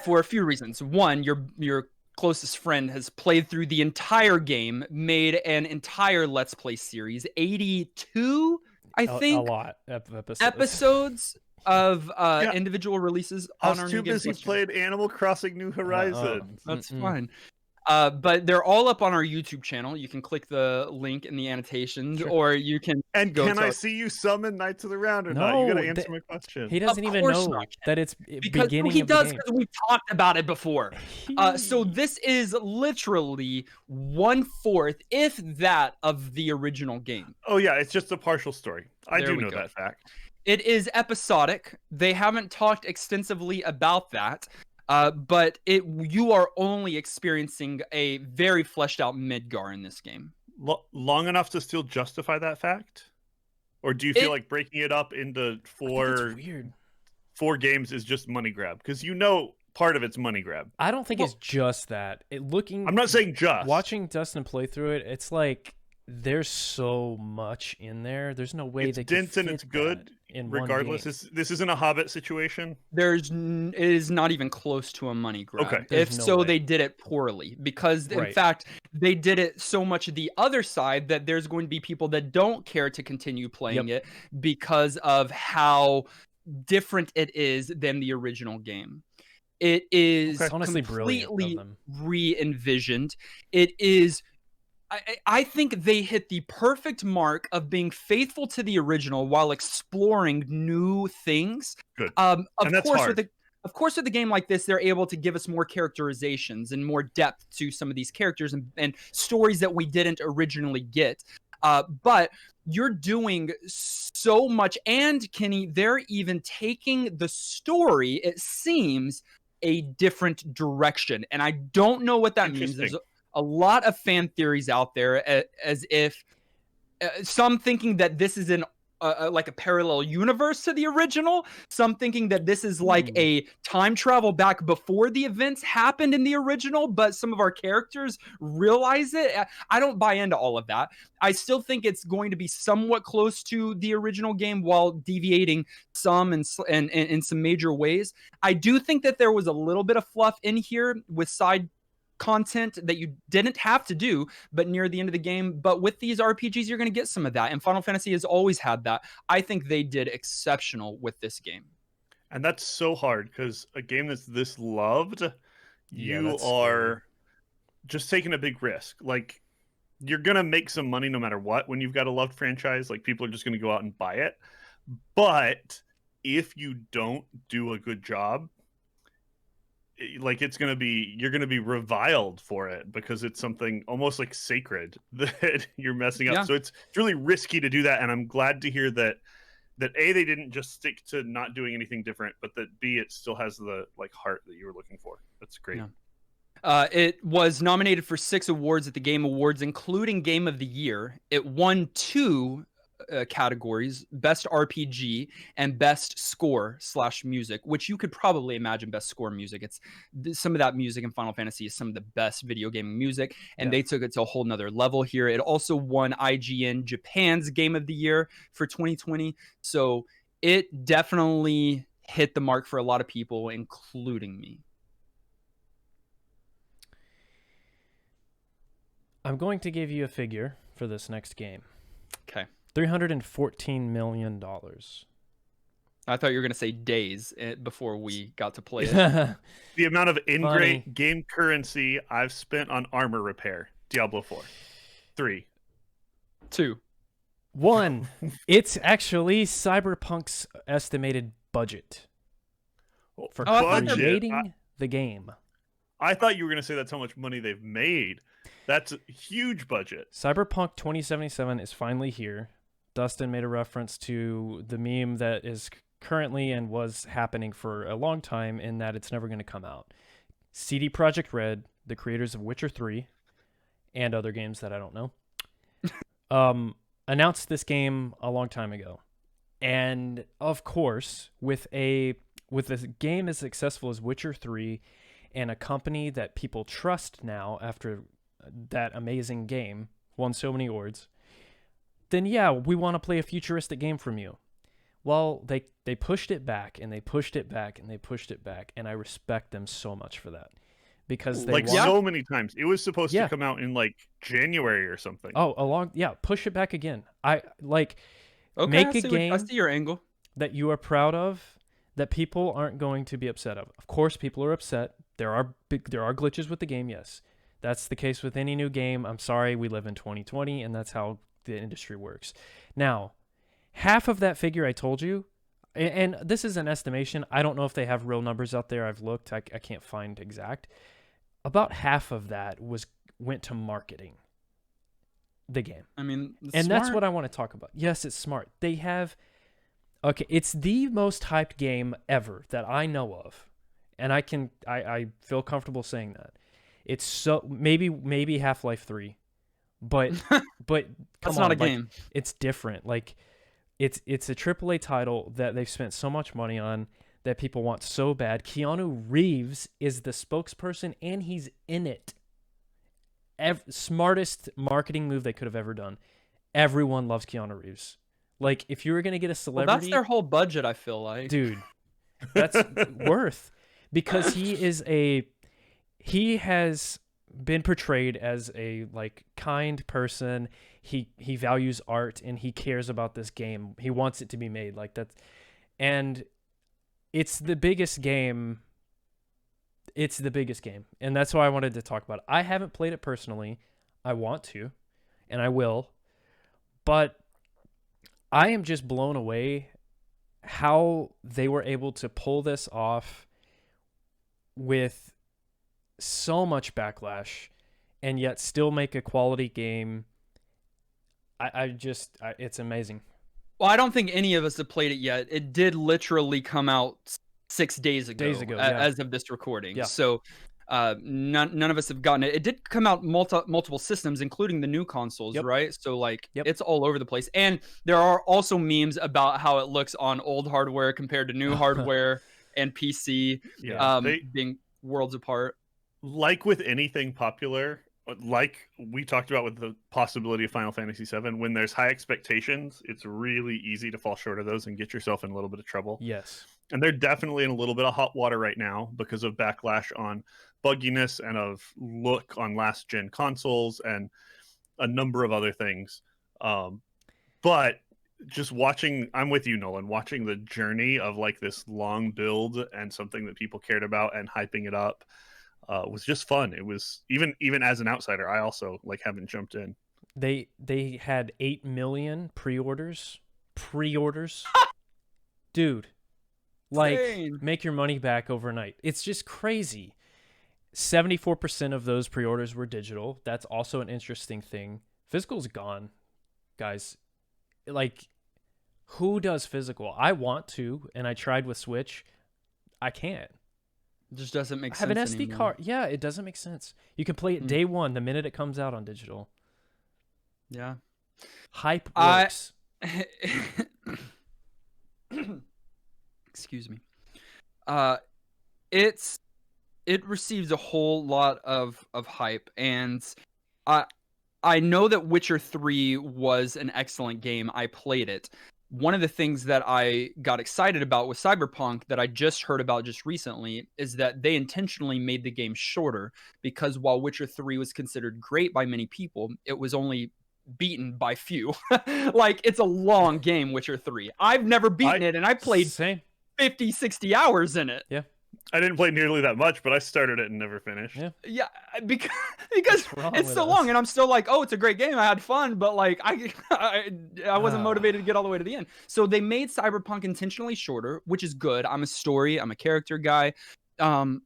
S1: for a few reasons. One, your closest friend has played through the entire game, made an entire Let's Play series, 82, I think,
S3: a lot of
S1: episodes of individual releases.
S2: I was too busy playing Animal Crossing New Horizons.
S1: That's fine. But they're all up on our YouTube channel. You can click the link in the annotations, or you can.
S2: And can I see you summon Knights of the Round or not? You got to answer my question.
S3: He doesn't even know that it's beginning.
S1: He does because we've talked about it before. So this is literally 1/4, if that, of the original game.
S2: Oh yeah, it's just a partial story. I do know that fact.
S1: It is episodic. They haven't talked extensively about that. But you are only experiencing a very fleshed out Midgar in this game.
S2: Long enough to still justify that fact? Or do you feel like breaking it up into four games is just money grab? Because part of it's money grab.
S3: I don't think it's just that.
S2: I'm not saying just.
S3: Watching Dustin play through it, it's like there's so much in there. There's no way they can fit
S2: and it's good. Regardless, this isn't a Hobbit situation.
S1: It is not even close to a money grab. Okay. If so, they did it poorly because, in fact, they did it so much the other side that there's going to be people that don't care to continue playing it because of how different it is than the original game. It is
S3: honestly
S1: completely re-envisioned. It is. I think they hit the perfect mark of being faithful to the original while exploring new things.
S2: Good.
S1: Of course, with a game like this, they're able to give us more characterizations and more depth to some of these characters and stories that we didn't originally get. But you're doing so much. And Kenny, they're even taking the story, it seems, a different direction. And I don't know what that means. There's a lot of fan theories out there, as if some thinking that this is like a parallel universe to the original, some thinking that this is like a time travel back before the events happened in the original, but some of our characters realize it. I don't buy into all of that. I still think it's going to be somewhat close to the original game while deviating some and in some major ways. I do think that there was a little bit of fluff in here with side content that you didn't have to do, but near the end of the game. But with these RPGs, you're going to get some of that. And Final Fantasy has always had that. I think they did exceptional with this game.
S2: And that's so hard because a game that's this loved, you are just taking a big risk. Like, you're going to make some money no matter what when you've got a loved franchise. Like, people are just going to go out and buy it. But if you don't do a good job, like, you're gonna be reviled for it because it's something almost like sacred that you're messing up. So it's really risky to do that, and I'm glad to hear that A, they didn't just stick to not doing anything different, but that B, it still has the heart that you were looking for. That's great.
S1: It was nominated for 6 awards at the Game Awards, including Game of the Year. It won 2 categories: best RPG and best score / music, which you could probably imagine best score music. It's some of that music in Final Fantasy is some of the best video gaming music, and they took it to a whole nother level here. It also won IGN Japan's Game of the Year for 2020, so it definitely hit the mark for a lot of people, including me.
S3: I'm going to give you a figure for this next game.
S1: Okay.
S3: $314 million.
S1: I thought you were going to say days before we got to play it.
S2: The amount of in-game currency I've spent on armor repair. Diablo 4. 3.
S1: 2.
S3: 1. It's actually Cyberpunk's estimated budget for creating the game.
S2: I thought you were going to say that's how much money they've made. That's a huge budget.
S3: Cyberpunk 2077 is finally here. Dustin made a reference to the meme that is currently and was happening for a long time, in that it's never going to come out. CD Projekt Red, the creators of Witcher 3 and other games that I don't know, announced this game a long time ago. And of course, with a game as successful as Witcher 3 and a company that people trust now after that amazing game won so many awards, then yeah, we want to play a futuristic game from you. Well, they pushed it back and they pushed it back and they pushed it back, and I respect them so much for that, because they
S2: so many times. It was supposed to come out in like January or something.
S3: Push it back again. Make a game
S1: I see your angle
S3: that you are proud of, that people aren't going to be upset of. Of course, people are upset. There are glitches with the game, yes. That's the case with any new game. I'm sorry, we live in 2020, and that's how the industry works. Now, half of that figure I told you, and this is an estimation. I don't know if they have real numbers out there. I've looked. I can't find exact. About half of that went to marketing the game. I mean, and that's what I want to talk about. Yes, it's smart. They have... Okay, it's the most hyped game ever that I know of, and I feel comfortable saying that. It's so maybe Half-Life 3, but
S1: that's not a game.
S3: It's different. Like it's a AAA title that they've spent so much money on, that people want so bad. Keanu Reeves is the spokesperson, and he's in it. Smartest marketing move they could have ever done. Everyone loves Keanu Reeves. Like, if you were going to get a celebrity...
S1: Well, that's their whole budget, I feel like.
S3: Dude, that's worth. Because he has been portrayed as a, like, kind person. He values art, and he cares about this game. He wants it to be made like that. And it's the biggest game. It's the biggest game. And that's why I wanted to talk about it. I haven't played it personally. I want to, and I will. But... I am just blown away how they were able to pull this off with so much backlash and yet still make a quality game. It's amazing.
S1: Well, I don't think any of us have played it yet. It did literally come out 6 days ago, as of this recording. Yeah. So none of us have gotten it. It did come out multiple systems, including the new consoles, right? So like it's all over the place. And there are also memes about how it looks on old hardware compared to new hardware and PC, being worlds apart.
S2: Like with anything popular, like we talked about with the possibility of Final Fantasy VII, when there's high expectations, it's really easy to fall short of those and get yourself in a little bit of trouble.
S3: Yes.
S2: And they're definitely in a little bit of hot water right now because of backlash on bugginess and of look on last gen consoles and a number of other things. But just watching, I'm with you, Nolan, watching the journey of like this long build and something that people cared about and hyping it up was just fun. It was even as an outsider, I also like haven't jumped in.
S3: They had 8 million pre-orders. Dude. Like,
S1: Insane.
S3: Make your money back overnight. It's just crazy. 74% of those pre-orders were digital. That's also an interesting thing. Physical's gone, guys. Like, who does physical? I want to, and I tried with Switch. I can't.
S1: It just doesn't make sense.
S3: Have an SD card. Yeah, it doesn't make sense. You can play it day one, the minute it comes out on digital.
S1: Yeah.
S3: Hype works.
S1: Excuse me. It receives a whole lot of hype, and I know that Witcher 3 was an excellent game. I played it. One of the things that I got excited about with Cyberpunk that I just heard about just recently is that they intentionally made the game shorter, because while Witcher 3 was considered great by many people, it was only beaten by few. Like, it's a long game, Witcher 3. I've never beaten it, and I played
S3: Same.
S1: 50, 60 hours in it.
S3: Yeah.
S2: I didn't play nearly that much, but I started it and never finished.
S1: Yeah, because
S3: wrong
S1: it's
S3: with
S1: so
S3: us?
S1: long, and I'm still like, oh, it's a great game. I had fun, but like I wasn't motivated to get all the way to the end. So they made Cyberpunk intentionally shorter, which is good. I'm a character guy. I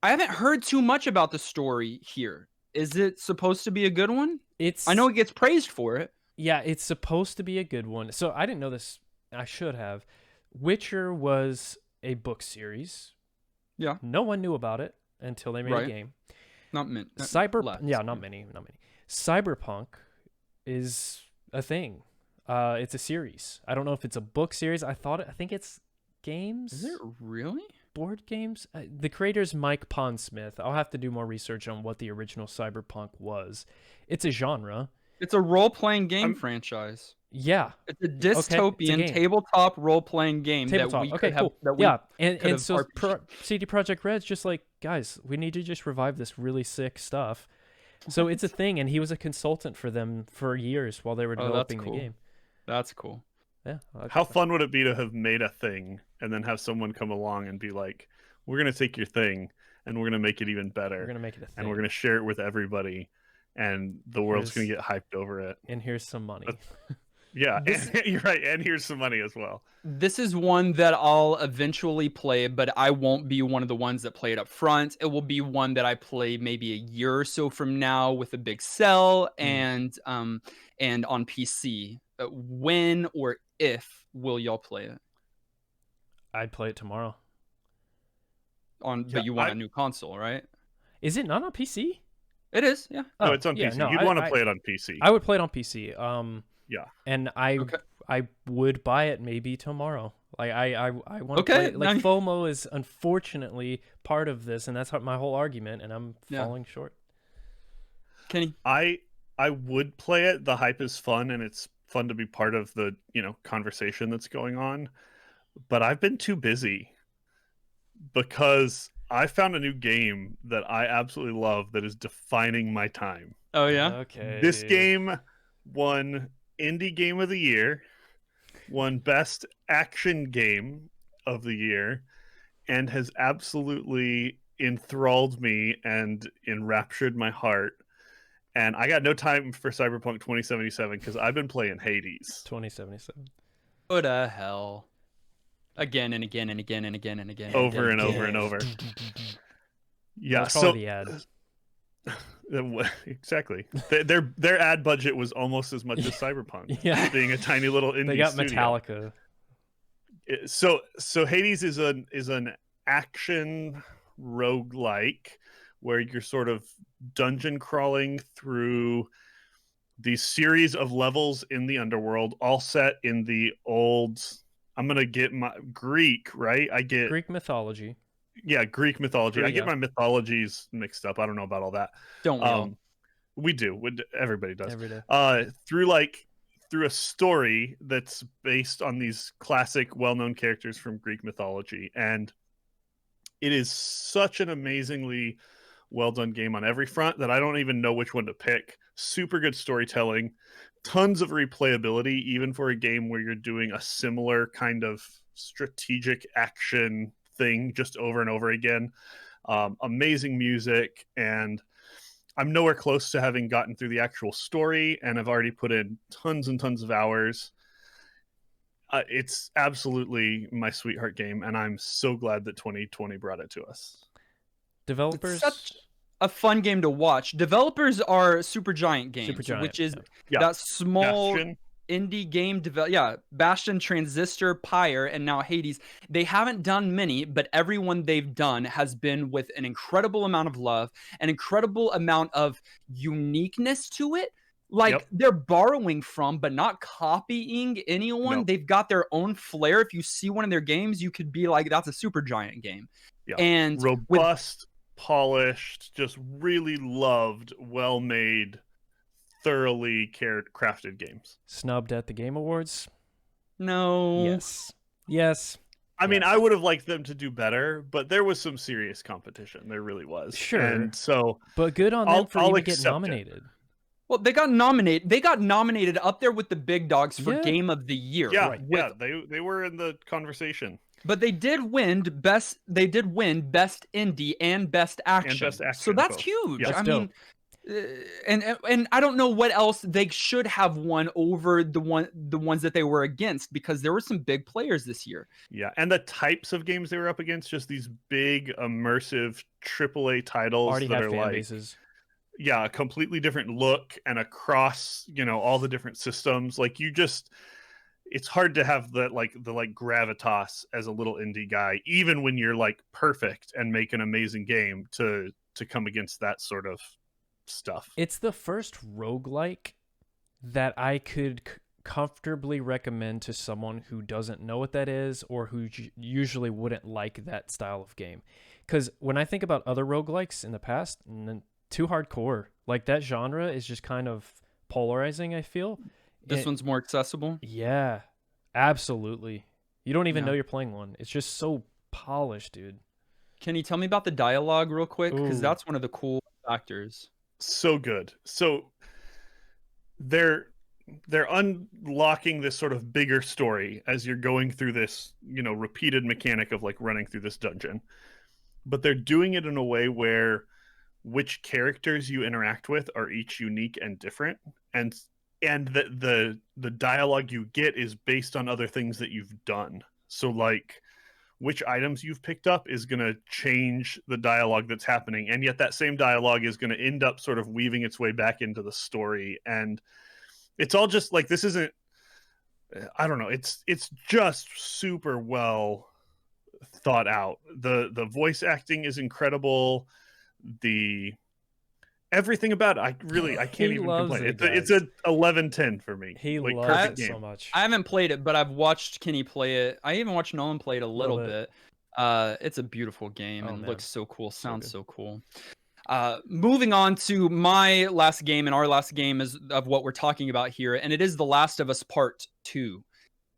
S1: haven't heard too much about the story here. Is it supposed to be a good one? I know it gets praised for it.
S3: Yeah, it's supposed to be a good one. So I didn't know this. I should have. Witcher was a book series.
S1: Yeah.
S3: No one knew about it until they made a game.
S1: Not many.
S3: Not many. Cyberpunk is a thing. It's a series. I don't know if it's a book series. I think it's games.
S1: Is it really?
S3: Board games? The creator's Mike Pondsmith. I'll have to do more research on what the original Cyberpunk was. It's a genre.
S1: It's a role-playing game franchise.
S3: Yeah.
S1: It's a dystopian tabletop role-playing game that we could have.
S3: And so CD Projekt Red's just like, guys, we need to just revive this really sick stuff. So it's a thing, and he was a consultant for them for years while they were developing the game.
S1: That's cool.
S3: Yeah.
S2: How fun would it be to have made a thing and then have someone come along and be like, we're going to take your thing and we're going to make it even better.
S3: We're going to make it a thing.
S2: And we're going to share it with everybody, and the world's going to get hyped over it.
S3: And here's some money.
S2: Yeah, you're right. And here's some money as well.
S1: This is one that I'll eventually play, but I won't be one of the ones that play it up front. It will be one that I play maybe a year or so from now with a big sell and on PC. When or if will y'all play it?
S3: I'd play it tomorrow.
S1: But you want a new console, right?
S3: Is it not on PC?
S1: It is, yeah.
S2: No, it's on PC. You'd want to play it on PC.
S3: I would play it on PC.
S2: Yeah.
S3: And I would buy it maybe tomorrow. Like I want to play it. Like FOMO is unfortunately part of this, and that's my whole argument, and I'm falling short.
S1: Kenny?
S2: I would play it. The hype is fun, and it's fun to be part of the, conversation that's going on. But I've been too busy because I found a new game that I absolutely love that is defining my time.
S1: Oh yeah?
S3: Okay.
S2: This game won Indie Game of the Year, won Best Action Game of the Year, and has absolutely enthralled me and enraptured my heart. And I got no time for Cyberpunk 2077 because I've been playing Hades.
S3: 2077.
S1: What the hell? Again and again and again and again and again.
S2: Over and over and over. Yeah,
S3: so the ad.
S2: Exactly. Their ad budget was almost as much as Cyberpunk.
S3: Yeah,
S2: being a tiny little indie.
S3: They got
S2: studio.
S3: Metallica.
S2: So Hades is an action roguelike where you're sort of dungeon crawling through these series of levels in the underworld, all set in the old. I'm gonna get my Greek right. I get
S3: Greek mythology.
S2: Yeah, Greek mythology. I get my mythologies mixed up. I don't know about all that.
S1: Don't we all?
S2: We do. Everybody does.
S3: Every day.
S2: Through a story that's based on these classic, well-known characters from Greek mythology, and it is such an amazingly well-done game on every front that I don't even know which one to pick. Super good storytelling, tons of replayability, even for a game where you're doing a similar kind of strategic action thing just over and over again. Amazing music, and I'm nowhere close to having gotten through the actual story, and I've already put in tons and tons of hours. It's absolutely my sweetheart game, and I'm so glad that 2020 brought it to us.
S3: Developers.
S1: It's such a fun game to watch. Developers are Supergiant Games, which is that small
S2: Bastion.
S1: Indie game Bastion, Transistor, Pyre, and now Hades. They haven't done many, but everyone they've done has been with an incredible amount of love, an incredible amount of uniqueness to it. Like they're borrowing from, but not copying anyone.
S2: Nope.
S1: They've got their own flair. If you see one of their games, you could be like, that's a Supergiant game.
S2: Yeah.
S1: And
S2: robust, polished, just really loved, well-made, thoroughly crafted games.
S3: Snubbed at the Game Awards?
S1: No.
S3: Yes.
S2: I mean, I would have liked them to do better, but there was some serious competition. There really was.
S3: Sure.
S2: And so,
S3: but good on them for even getting nominated.
S1: Well, they got nominated. They got nominated up there with the big dogs for Game of the Year.
S2: Yeah,
S1: right.
S2: They were in the conversation.
S1: But they did win best. They did win best indie and best action. So that's huge.
S3: Yeah, that's
S1: mean, and I don't know what else they should have won over the ones that they were against, because there were some big players this year.
S2: Yeah, and the types of games they were up against, just these big immersive AAA titles
S3: already
S2: that
S3: have
S2: are
S3: fan
S2: like
S3: bases.
S2: Yeah, a completely different look and across, all the different systems. Like it's hard to have the gravitas as a little indie guy, even when you're like perfect and make an amazing game, to come against that sort of stuff.
S3: It's the first roguelike that I could comfortably recommend to someone who doesn't know what that is, or who usually wouldn't like that style of game. Because when I think about other roguelikes in the past, too hardcore. Like, that genre is just kind of polarizing, I feel.
S1: This one's more accessible?
S3: Yeah, absolutely. You don't even know you're playing one. It's just so polished, dude.
S1: Can you tell me about the dialogue real quick? Because that's one of the cool factors.
S2: So good. So they're unlocking this sort of bigger story as you're going through this, repeated mechanic of like running through this dungeon. But they're doing it in a way where which characters you interact with are each unique and different, and the dialogue you get is based on other things that you've done. So like which items you've picked up is going to change the dialogue that's happening, and yet that same dialogue is going to end up sort of weaving its way back into the story. And it's all just like, this isn't, I don't know, it's just super well thought out. The voice acting is incredible. Everything about it, I can't even complain. It's a 11-10 for me.
S3: He
S2: like,
S3: loves it so much.
S1: I haven't played it, but I've watched Kenny play it. I even watched Nolan play it a little bit. It's a beautiful game and looks so cool. Sounds so cool. Moving on to my last game, and our last game is of what we're talking about here, and it is The Last of Us Part 2.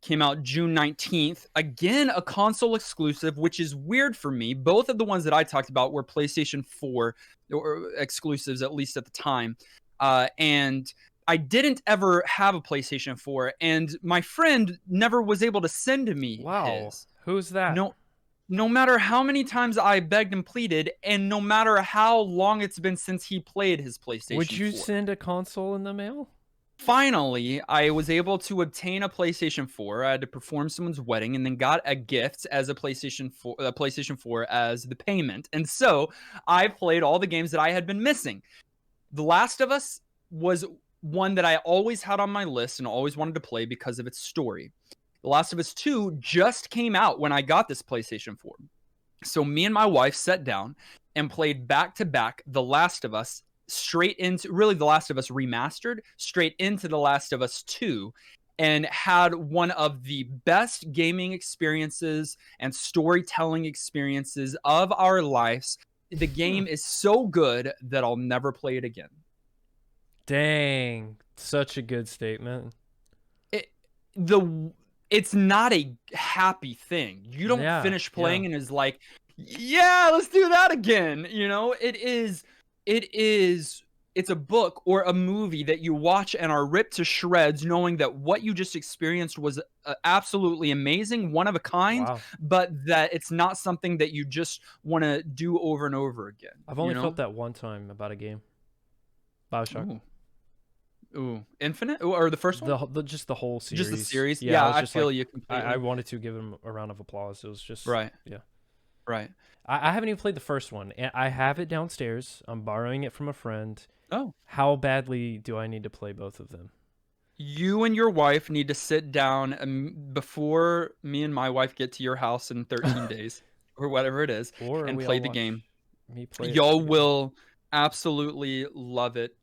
S1: Came out June 19th. Again, a console exclusive, which is weird for me. Both of the ones that I talked about were PlayStation 4 or exclusives, at least at the time. And I didn't ever have a PlayStation 4, and my friend never was able to send me his.
S3: Who's that?
S1: No matter how many times I begged and pleaded, and no matter how long it's been since he played his PlayStation 4.
S3: Would you send a console in the mail?
S1: Finally, I was able to obtain a PlayStation 4. I had to perform someone's wedding, and then got a gift as a PlayStation 4 as the payment. And so I played all the games that I had been missing. The Last of Us was one that I always had on my list and always wanted to play because of its story. The Last of Us 2 just came out when I got this PlayStation 4. So me and my wife sat down and played back-to-back The Last of Us, straight into really The Last of Us Remastered, straight into The Last of Us 2, and had one of the best gaming experiences and storytelling experiences of our lives. The game is so good that I'll never play it again.
S3: Dang, such a good statement.
S1: It's not a happy thing. You don't finish playing and is like, yeah, let's do that again. It's a book or a movie that you watch and are ripped to shreds, knowing that what you just experienced was absolutely amazing, one of a kind, but that it's not something that you just want to do over and over again.
S3: I've only felt that one time about a game. BioShock.
S1: Ooh. Infinite? Or the first one?
S3: Just the whole series.
S1: Just the series? Yeah, I feel you completely.
S3: I wanted to give him a round of applause. It was just...
S1: Right.
S3: Yeah.
S1: Right.
S3: I haven't even played the first one. I have it downstairs. I'm borrowing it from a friend.
S1: Oh.
S3: How badly do I need to play both of them?
S1: You and your wife need to sit down before me and my wife get to your house in 13 days or whatever it is, and play the game. Y'all will absolutely love it.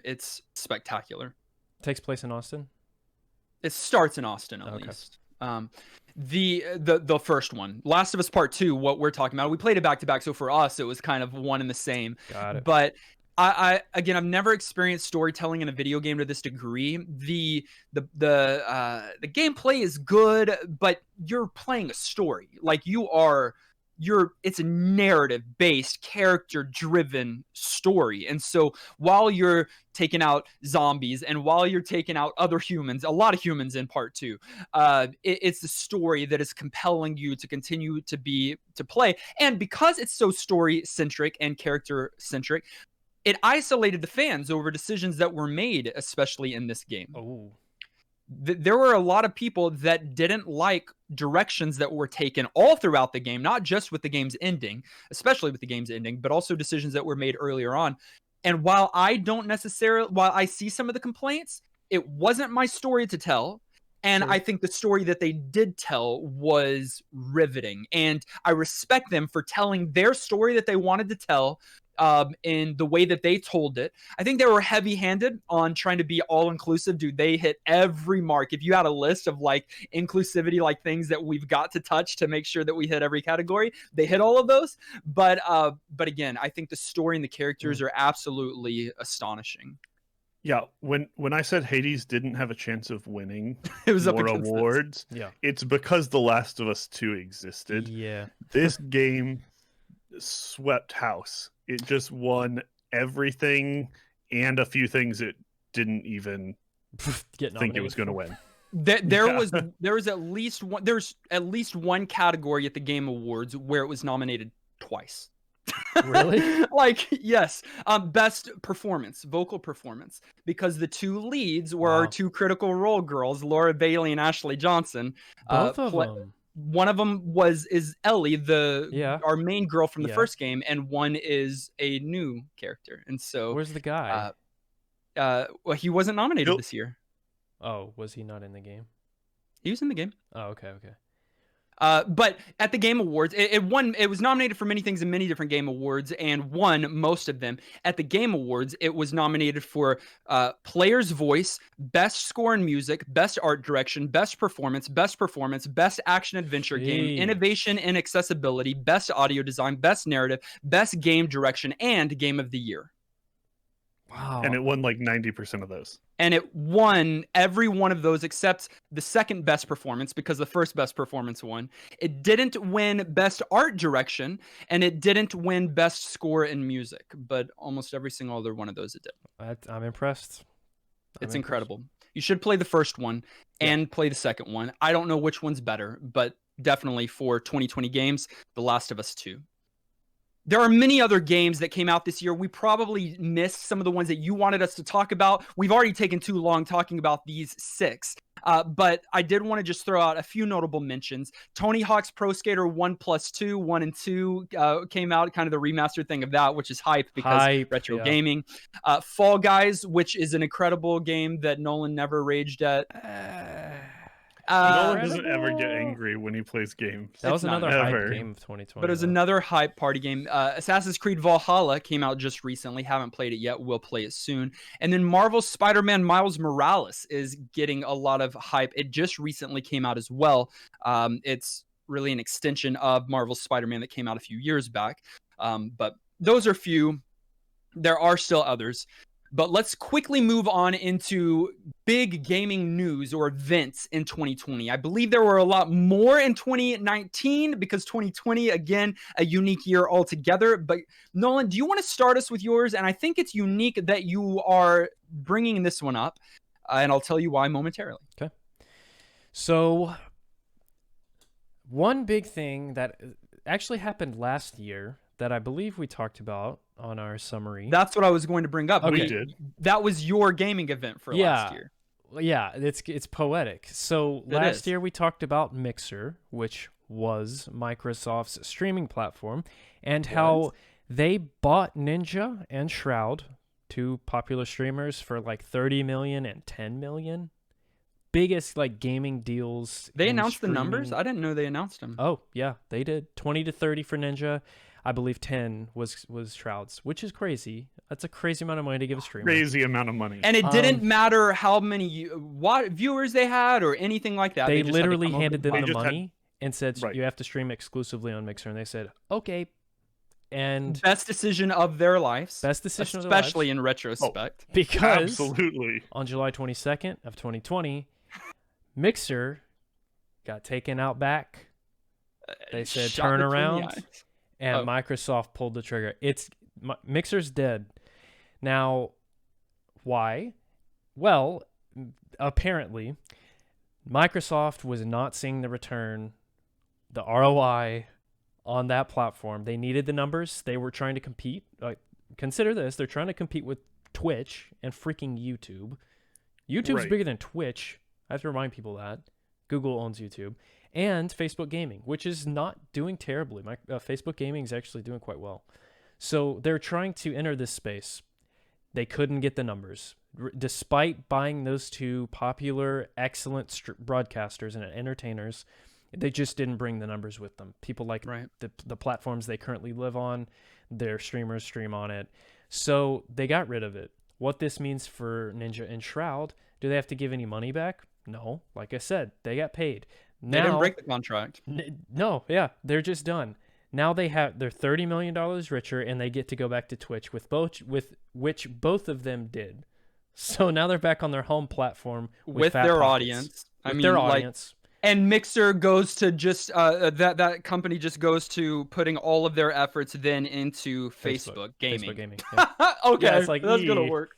S1: It's spectacular.
S3: Takes place in Austin.
S1: It starts in Austin at least. The first one, Last of Us Part 2, what we're talking about, we played it back to back, so for us it was kind of one and the same.
S3: Got it.
S1: But I again, I've never experienced storytelling in a video game to this degree. The gameplay is good, but you're playing a story. Like it's a narrative based, character driven story. And so while you're taking out zombies and while you're taking out other humans, a lot of humans in part 2, it's the story that is compelling you to continue to play. And because it's so story centric and character centric, it isolated the fans over decisions that were made, especially in this game.
S3: Oh.
S1: There were a lot of people that didn't like directions that were taken all throughout the game, not just with the game's ending, especially with the game's ending, but also decisions that were made earlier on. And while I see some of the complaints, it wasn't my story to tell. And
S3: Sure.
S1: I think the story that they did tell was riveting. And I respect them for telling their story that they wanted to tell in the way that they told it. I think they were heavy-handed on trying to be all-inclusive. Dude, they hit every mark. If you had a list of like inclusivity, like things that we've got to touch to make sure that we hit every category, they hit all of those. But again, I think the story and the characters are absolutely astonishing.
S2: Yeah, when I said Hades didn't have a chance of winning
S1: It was
S2: more
S1: up against
S2: awards,
S3: Yeah.
S2: it's because The Last of Us 2 existed.
S3: Yeah.
S2: This game swept house. It just won everything and a few things it didn't even think it was going to win.
S1: There's at least one category at the Game Awards where it was nominated twice.
S3: Really?
S1: Like, yes. Best performance, vocal performance, because the two leads were our two Critical Role girls, Laura Bailey and Ashley Johnson.
S3: Both of them.
S1: One of them is Ellie, our main girl from the first game, and one is a new character. And so,
S3: where's the guy?
S1: Well, he wasn't nominated this year.
S3: Oh, was he not in the game?
S1: He was in the game.
S3: Oh, okay.
S1: But at the Game Awards, it won. It was nominated for many things in many different Game Awards and won most of them. At the Game Awards, it was nominated for Player's Voice, Best Score and Music, Best Art Direction, Best Performance, Best Action Adventure Game, Innovation and Accessibility, Best Audio Design, Best Narrative, Best Game Direction, and Game of the Year.
S3: Wow.
S2: And it won like 90% of those.
S1: And it won every one of those except the second best performance, because the first best performance won. It didn't win best art direction, and it didn't win best score and music, but almost every single other one of those it did.
S3: I'm impressed.
S1: It's incredible. You should play the first one and play the second one. I don't know which one's better, but definitely for 2020 games, The Last of Us 2. There are many other games that came out this year. We probably missed some of the ones that you wanted us to talk about. We've already taken too long talking about these 6. But I did want to just throw out a few notable mentions. Tony Hawk's Pro Skater 1+2, 1 and 2 came out, kind of the remastered thing of that, which is hype because retro gaming. Fall Guys, which is an incredible game that Nolan never raged at.
S2: Nolan doesn't ever get angry when he plays games.
S3: That was another hype game of 2020.
S1: But it was another hype party game. Assassin's Creed Valhalla came out just recently. Haven't played it yet. We'll play it soon. And then Marvel's Spider-Man Miles Morales is getting a lot of hype. It just recently came out as well. It's really an extension of Marvel's Spider-Man that came out a few years back. But those are few. There are still others. But let's quickly move on into big gaming news or events in 2020. I believe there were a lot more in 2019 because 2020, again, a unique year altogether. But Nolan, do you want to start us with yours? And I think it's unique that you are bringing this one up, and I'll tell you why momentarily.
S3: Okay. So one big thing that actually happened last year that I believe we talked about on our summary.
S1: That's what I was going to bring up.
S3: Okay.
S2: We did.
S1: That was your gaming event for last year.
S3: Yeah, it's poetic. So last year we talked about Mixer, which was Microsoft's streaming platform, and how they bought Ninja and Shroud, two popular streamers, for like 30 million and 10 million. Biggest like gaming deals.
S1: They announced the numbers? I didn't know they announced them.
S3: Oh, yeah, they did. 20 to 30 for Ninja. I believe 10 was Shroud's, which is crazy. That's a crazy amount of money to give a streamer.
S2: Crazy amount of money.
S1: And it didn't matter how many what viewers they had or anything like that.
S3: They
S1: just
S3: literally
S1: had
S3: handed them the
S2: just
S3: money and said,
S2: Right.
S3: you have to stream exclusively on Mixer. And they said, okay. And
S1: best decision of their lives.
S3: best decision of their lives.
S1: Especially in retrospect.
S3: Because
S2: Absolutely.
S3: on July 22nd of 2020, Mixer got taken out back. They said
S1: Shot
S3: turn
S1: between the
S3: around,
S1: eyes.
S3: and Microsoft pulled the trigger. Mixer's dead. Now, why? Well, apparently, Microsoft was not seeing the return, the ROI on that platform. They needed the numbers. They were trying to compete. Consider this. They're trying to compete with Twitch and freaking YouTube. YouTube's
S2: Right.
S3: bigger than Twitch. I have to remind people that. Google owns YouTube. And Facebook Gaming, which is not doing terribly. Facebook Gaming is actually doing quite well. So they're trying to enter this space. They couldn't get the numbers. Despite buying those two popular, excellent broadcasters and entertainers, they just didn't bring the numbers with them. People like the platforms they currently live on, their streamers stream on it. So they got rid of it. What this means for Ninja and Shroud, do they have to give any money back? No. Like I said, they got paid.
S1: They didn't break the contract.
S3: No, yeah, they're just done. Now they're $30 million richer, and they get to go back to Twitch, with which both of them did. So now they're back on their home platform with
S1: their audience.
S3: Their audience.
S1: And Mixer goes to just that company just goes to putting all of their efforts then into Facebook gaming.
S3: Facebook gaming. Yeah.
S1: Okay,
S3: yeah, it's like,
S1: that's gonna work.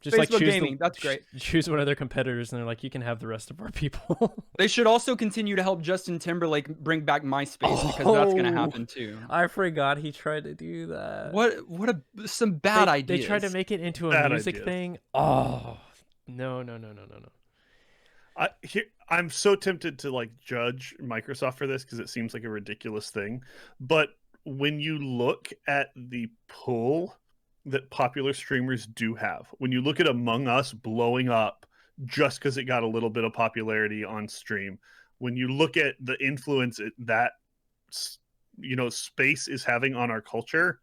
S3: Just
S1: Facebook
S3: like
S1: gaming, that's great.
S3: Choose one of their competitors, and they're like, you can have the rest of our people.
S1: They should also continue to help Justin Timberlake bring back MySpace because that's gonna happen too.
S3: I forgot he tried to do that.
S1: Some bad ideas.
S3: They tried to make it into a
S2: Bad
S3: music
S2: ideas.
S3: thing. Oh no.
S2: I'm so tempted to like judge Microsoft for this because it seems like a ridiculous thing. But when you look at the pull that popular streamers do have, when you look at Among Us blowing up just because it got a little bit of popularity on stream, when you look at the influence that space is having on our culture,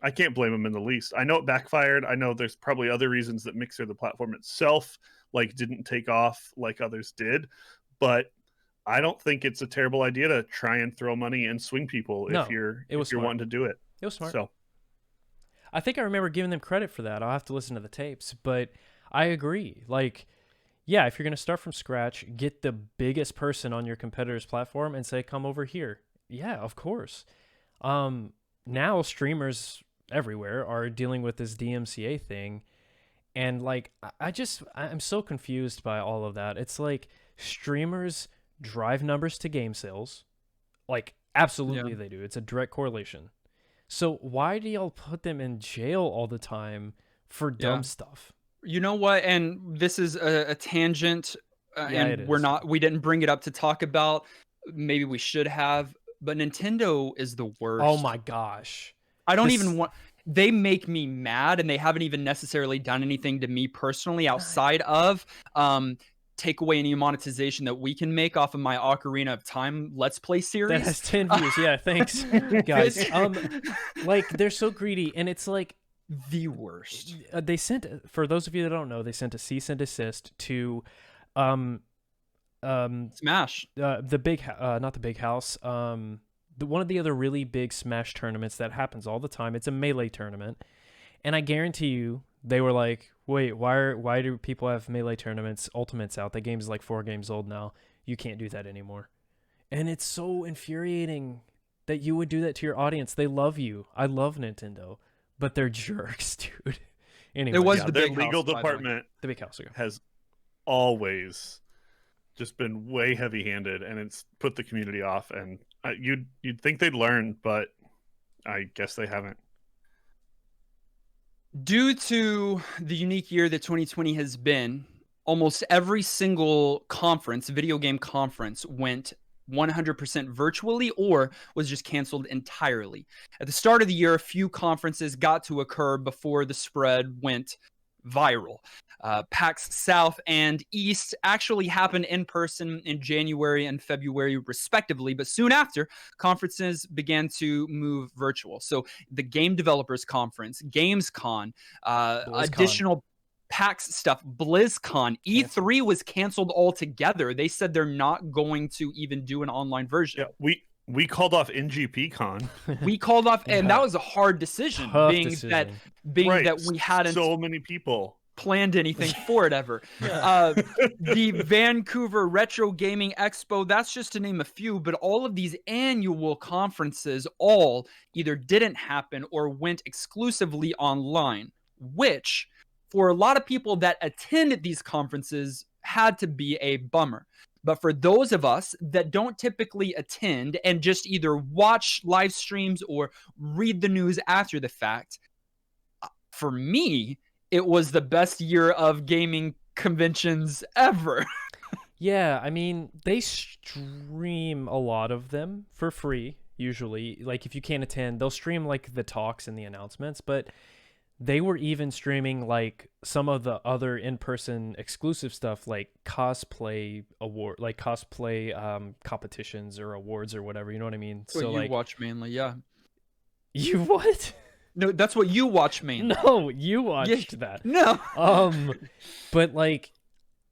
S2: I can't blame them in the least. I know it backfired. I know there's probably other reasons that Mixer, the platform itself, didn't take off like others did, but I don't think it's a terrible idea to try and throw money and swing people if you're wanting to do it.
S3: It was smart.
S2: So
S3: I think I remember giving them credit for that. I'll have to listen to the tapes, but I agree. Yeah, if you're going to start from scratch, get the biggest person on your competitor's platform and say, come over here. Yeah, of course. Now streamers everywhere are dealing with this DMCA thing. And I'm so confused by all of that. It's like streamers drive numbers to game sales. Absolutely they do. It's a direct correlation. So why do y'all put them in jail all the time for dumb stuff? You
S1: know what? And this is a tangent, and we didn't bring it up to talk about. Maybe we should have, but Nintendo is the worst.
S3: Oh my gosh.
S1: I don't even want. They make me mad, and they haven't even necessarily done anything to me personally outside of take away any monetization that we can make off of my Ocarina of Time Let's Play series.
S3: That has 10 views. Yeah, thanks, guys. They're so greedy, and it's
S1: the worst.
S3: They sent, for those of you that don't know, they sent a cease and desist to
S1: Smash.
S3: The big, not the big house. One of the other really big Smash tournaments that happens all the time. It's a Melee tournament, and I guarantee you they were like, wait, why do people have Melee tournaments, Ultimates out? That game is 4 games old now. You can't do that anymore. And it's so infuriating that you would do that to your audience. They love you. I love Nintendo, but they're jerks, dude. Anyway,
S1: it was
S2: their legal department.
S3: The big house
S2: has always just been way heavy-handed, and it's put the community off. And you'd think they'd learn, but I guess they haven't.
S1: Due to the unique year that 2020 has been, almost every single video game conference, went 100% virtually or was just canceled entirely. At the start of the year, a few conferences got to occur before the spread went viral. PAX South and East actually happened in person in January and February, respectively, but soon after, conferences began to move virtual. So the Game Developers Conference, Gamescom, additional PAX stuff, BlizzCon, E3 was canceled altogether. They said they're not going to even do an online version.
S2: Yeah, we called off NGP Con.
S1: We called off, and that was a hard decision, that we hadn't
S2: so many people
S1: planned anything for it ever. The Vancouver Retro Gaming Expo, that's just to name a few, but all of these annual conferences all either didn't happen or went exclusively online, which for a lot of people that attended these conferences had to be a bummer. But for those of us that don't typically attend and just either watch live streams or read the news after the fact, for me, it was the best year of gaming conventions ever.
S3: Yeah, I mean, they stream a lot of them for free, usually. Like, if you can't attend, they'll stream, like, the talks and the announcements, but they were even streaming, like, some of the other in-person exclusive stuff, like cosplay competitions or awards or whatever, you know what I mean?
S1: That's what you watch mainly, yeah.
S3: You what?
S1: No, that's what you watch mainly.
S3: No, you watched that.
S1: No.
S3: But, like,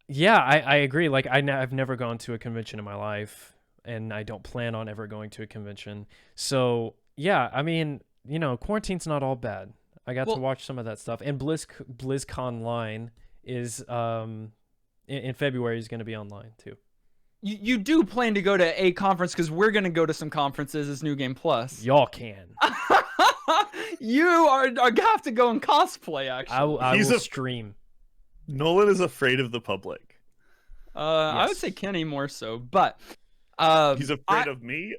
S3: yeah, I agree. Like, I've never gone to a convention in my life, and I don't plan on ever going to a convention. So, yeah, I mean, you know, quarantine's not all bad. I got to watch some of that stuff, and BlizzCon Line is in February is going to be online too.
S1: You do plan to go to a conference because we're going to go to some conferences as New Game Plus.
S3: Y'all can.
S1: You have to go and cosplay. Actually,
S3: I will stream.
S2: Nolan is afraid of the public.
S3: Yes.
S1: I would say Kenny more so, but
S2: he's afraid of me.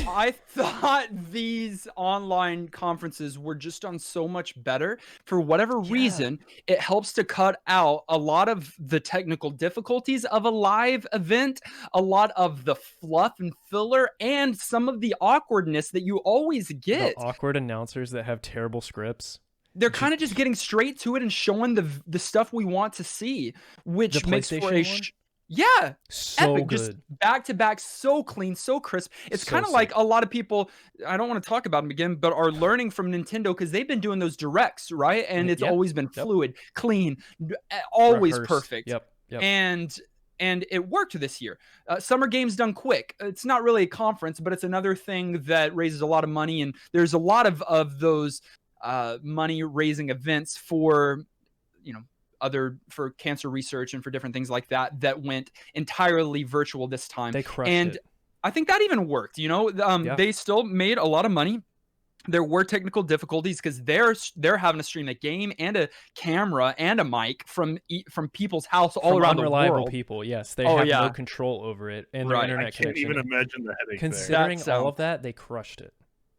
S1: I thought these online conferences were just done so much better. For whatever reason, it helps to cut out a lot of the technical difficulties of a live event, a lot of the fluff and filler, and some of the awkwardness that you always get.
S3: The awkward announcers that have terrible scripts.
S1: They're kind of just getting straight to it and showing the stuff we want to see, which makes for a yeah,
S3: so
S1: epic.
S3: good.
S1: Just back to back, so clean, so crisp. It's
S3: So
S1: kind of like a lot of people, I don't want to talk about them again, but are learning from Nintendo because they've been doing those directs, right? And it's always been fluid, clean, always
S3: Rehearsed.
S1: perfect.
S3: Yep.
S1: And it worked this year. Summer Games done quick. It's not really a conference, but it's another thing that raises a lot of money. And there's a lot of those money raising events for, you know, for cancer research and for different things like that went entirely virtual this time.
S3: They crushed it.
S1: I think that even worked, you know. They still made a lot of money. There were technical difficulties because they're having to stream a game and a camera and a mic from people's house all around the world.
S3: Unreliable people, yes. They have no control over it and their internet connection.
S2: I can't even imagine the headache.
S3: Considering all of that, they crushed it.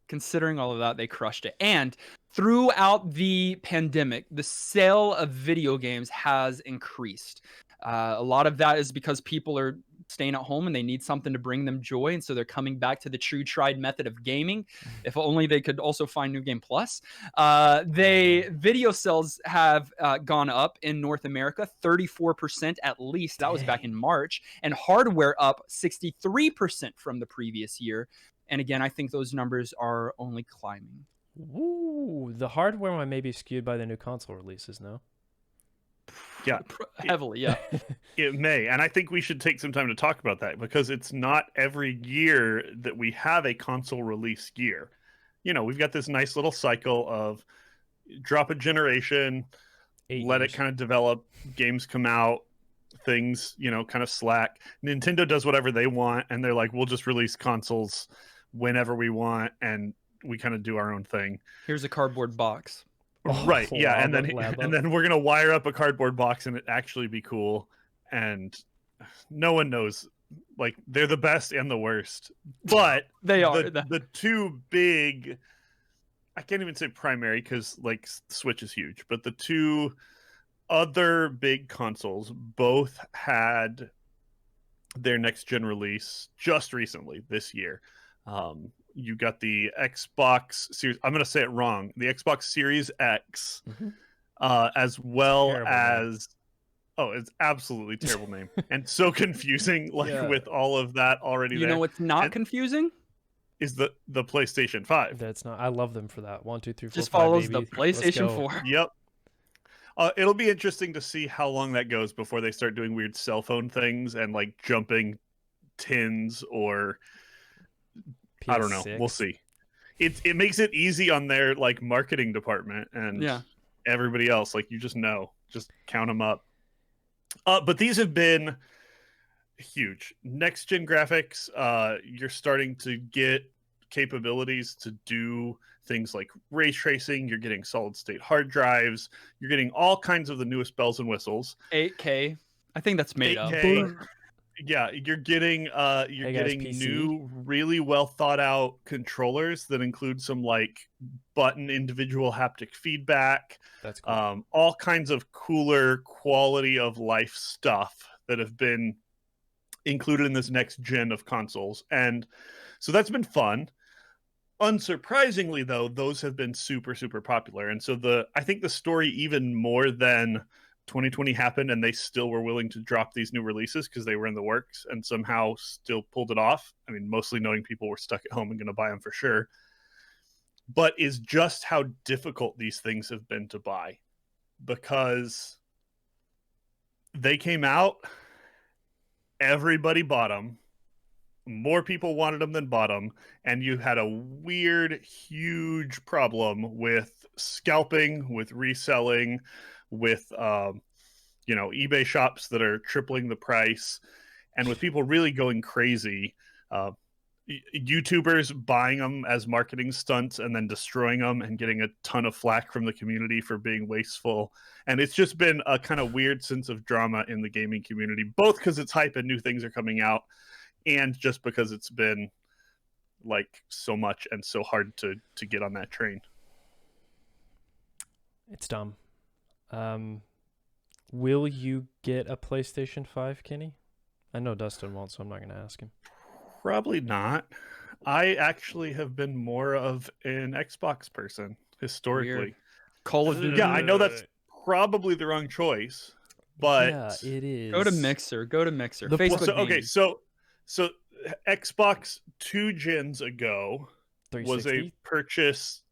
S1: Considering all of that, they crushed it. And throughout the pandemic, the sale of video games has increased. A lot of that is because people are staying at home and they need something to bring them joy. And so they're coming back to the true tried method of gaming. If only they could also find New Game Plus. Video sales have gone up in North America, 34% at least. That was back in March. And hardware up 63% from the previous year. And again, I think those numbers are only climbing.
S3: Ooh, the hardware might maybe skewed by the new console releases, no?
S2: Yeah.
S1: Heavily, yeah.
S2: It may. And I think we should take some time to talk about that because it's not every year that we have a console release year. You know, we've got this nice little cycle of drop a generation, let it kind of develop, games come out, things, you know, kind of slack. Nintendo does whatever they want, and they're like, we'll just release consoles whenever we want, and we kind of do our own thing.
S1: Here's a cardboard box.
S2: Right, yeah, and then we're gonna wire up a cardboard box and it actually be cool, and no one knows. Like, they're the best and the worst, but
S1: they are
S2: the two big. I can't even say primary because like Switch is huge, but the two other big consoles both had their next gen release just recently this year. You got the Xbox Series. I'm going to say it wrong. The Xbox Series X as well
S3: Terrible name.
S2: as it's absolutely terrible name and so confusing. Like
S3: Yeah.
S2: with all of that already
S1: You
S2: there,
S1: know what's not
S2: and
S1: confusing?
S2: is the PlayStation 5.
S3: That's not. I love them for that. 1, 2, 3, 4,
S1: Just
S3: 5,
S1: follows
S3: baby.
S1: the
S3: Let's
S1: PlayStation
S3: go.
S1: 4.
S2: Yep. It'll be interesting to see how long that goes before they start doing weird cell phone things and like jumping tins or I don't know. We'll
S3: PS6.
S2: see. It makes it easy on their like marketing department and
S1: Yeah.
S2: everybody else. Like you just count them up. But these have been huge. Next gen graphics. You're starting to get capabilities to do things like ray tracing. You're getting solid state hard drives. You're getting all kinds of the newest bells and whistles.
S1: 8K. I think that's made up.
S2: 8K. Yeah, you're getting
S3: Hey guys, PC.
S2: new, really well thought out controllers that include some like button individual haptic feedback.
S3: That's cool.
S2: All kinds of cooler quality of life stuff that have been included in this next gen of consoles, and so that's been fun. Unsurprisingly, though, those have been super, super popular. And so I think the story, even more than 2020 happened and they still were willing to drop these new releases because they were in the works and somehow still pulled it off. I mean, mostly knowing people were stuck at home and going to buy them for sure. But is just how difficult these things have been to buy because they came out, everybody bought them. More people wanted them than bought them, and you had a weird, huge problem with scalping, with reselling, with eBay shops that are tripling the price, and with people really going crazy. YouTubers buying them as marketing stunts and then destroying them and getting a ton of flack from the community for being wasteful. And it's just been a kind of weird sense of drama in the gaming community, both because it's hype and new things are coming out, and just because it's been like so much and so hard to get on that train.
S3: It's dumb. Will you get a PlayStation 5, Kenny? I know Dustin won't, so I'm not going to ask him.
S2: Probably not. I actually have been more of an Xbox person historically.
S1: Weird. Call of Duty.
S2: Yeah, I know that's probably the wrong choice, but
S3: yeah, it is.
S1: Go to Mixer.
S3: The-
S1: Facebook.
S2: so, okay,
S1: Gaming.
S2: so Xbox 2 gens ago was
S3: 360?
S2: a purchase.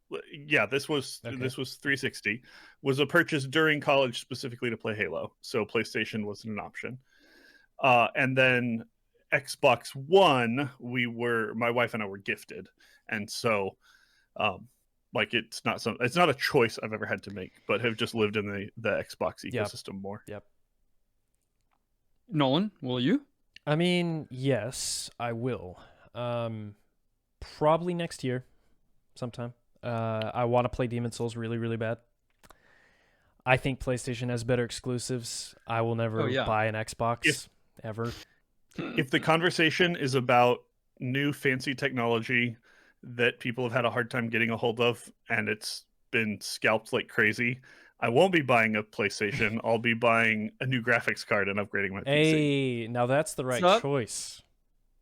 S2: Yeah, this was
S3: Okay.
S2: 360. Was a purchase during college specifically to play Halo. So PlayStation wasn't an option. And then Xbox One, my wife and I were gifted, and so like it's not a choice I've ever had to make, but have just lived in the Xbox ecosystem more.
S3: Yep.
S1: Nolan, will you?
S3: I mean, yes, I will. Probably next year, sometime. I want to play Demon's Souls really, really bad. I think PlayStation has better exclusives. I will never buy an Xbox ever.
S2: If the conversation is about new fancy technology that people have had a hard time getting a hold of and it's been scalped like crazy, I won't be buying a PlayStation. I'll be buying a new graphics card and upgrading my PC.
S3: Hey, now that's the right choice.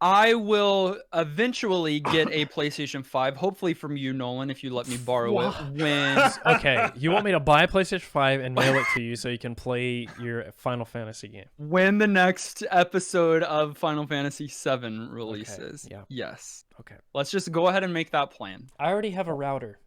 S1: I will eventually get a PlayStation 5, hopefully from you, Nolan, if you let me borrow it. When
S3: Okay, you want me to buy a PlayStation 5 and mail it to you so you can play your Final Fantasy game?
S1: When the next episode of Final Fantasy VII releases.
S3: Okay, yeah.
S1: Yes.
S3: Okay.
S1: Let's just go ahead and make that plan.
S3: I already have a router.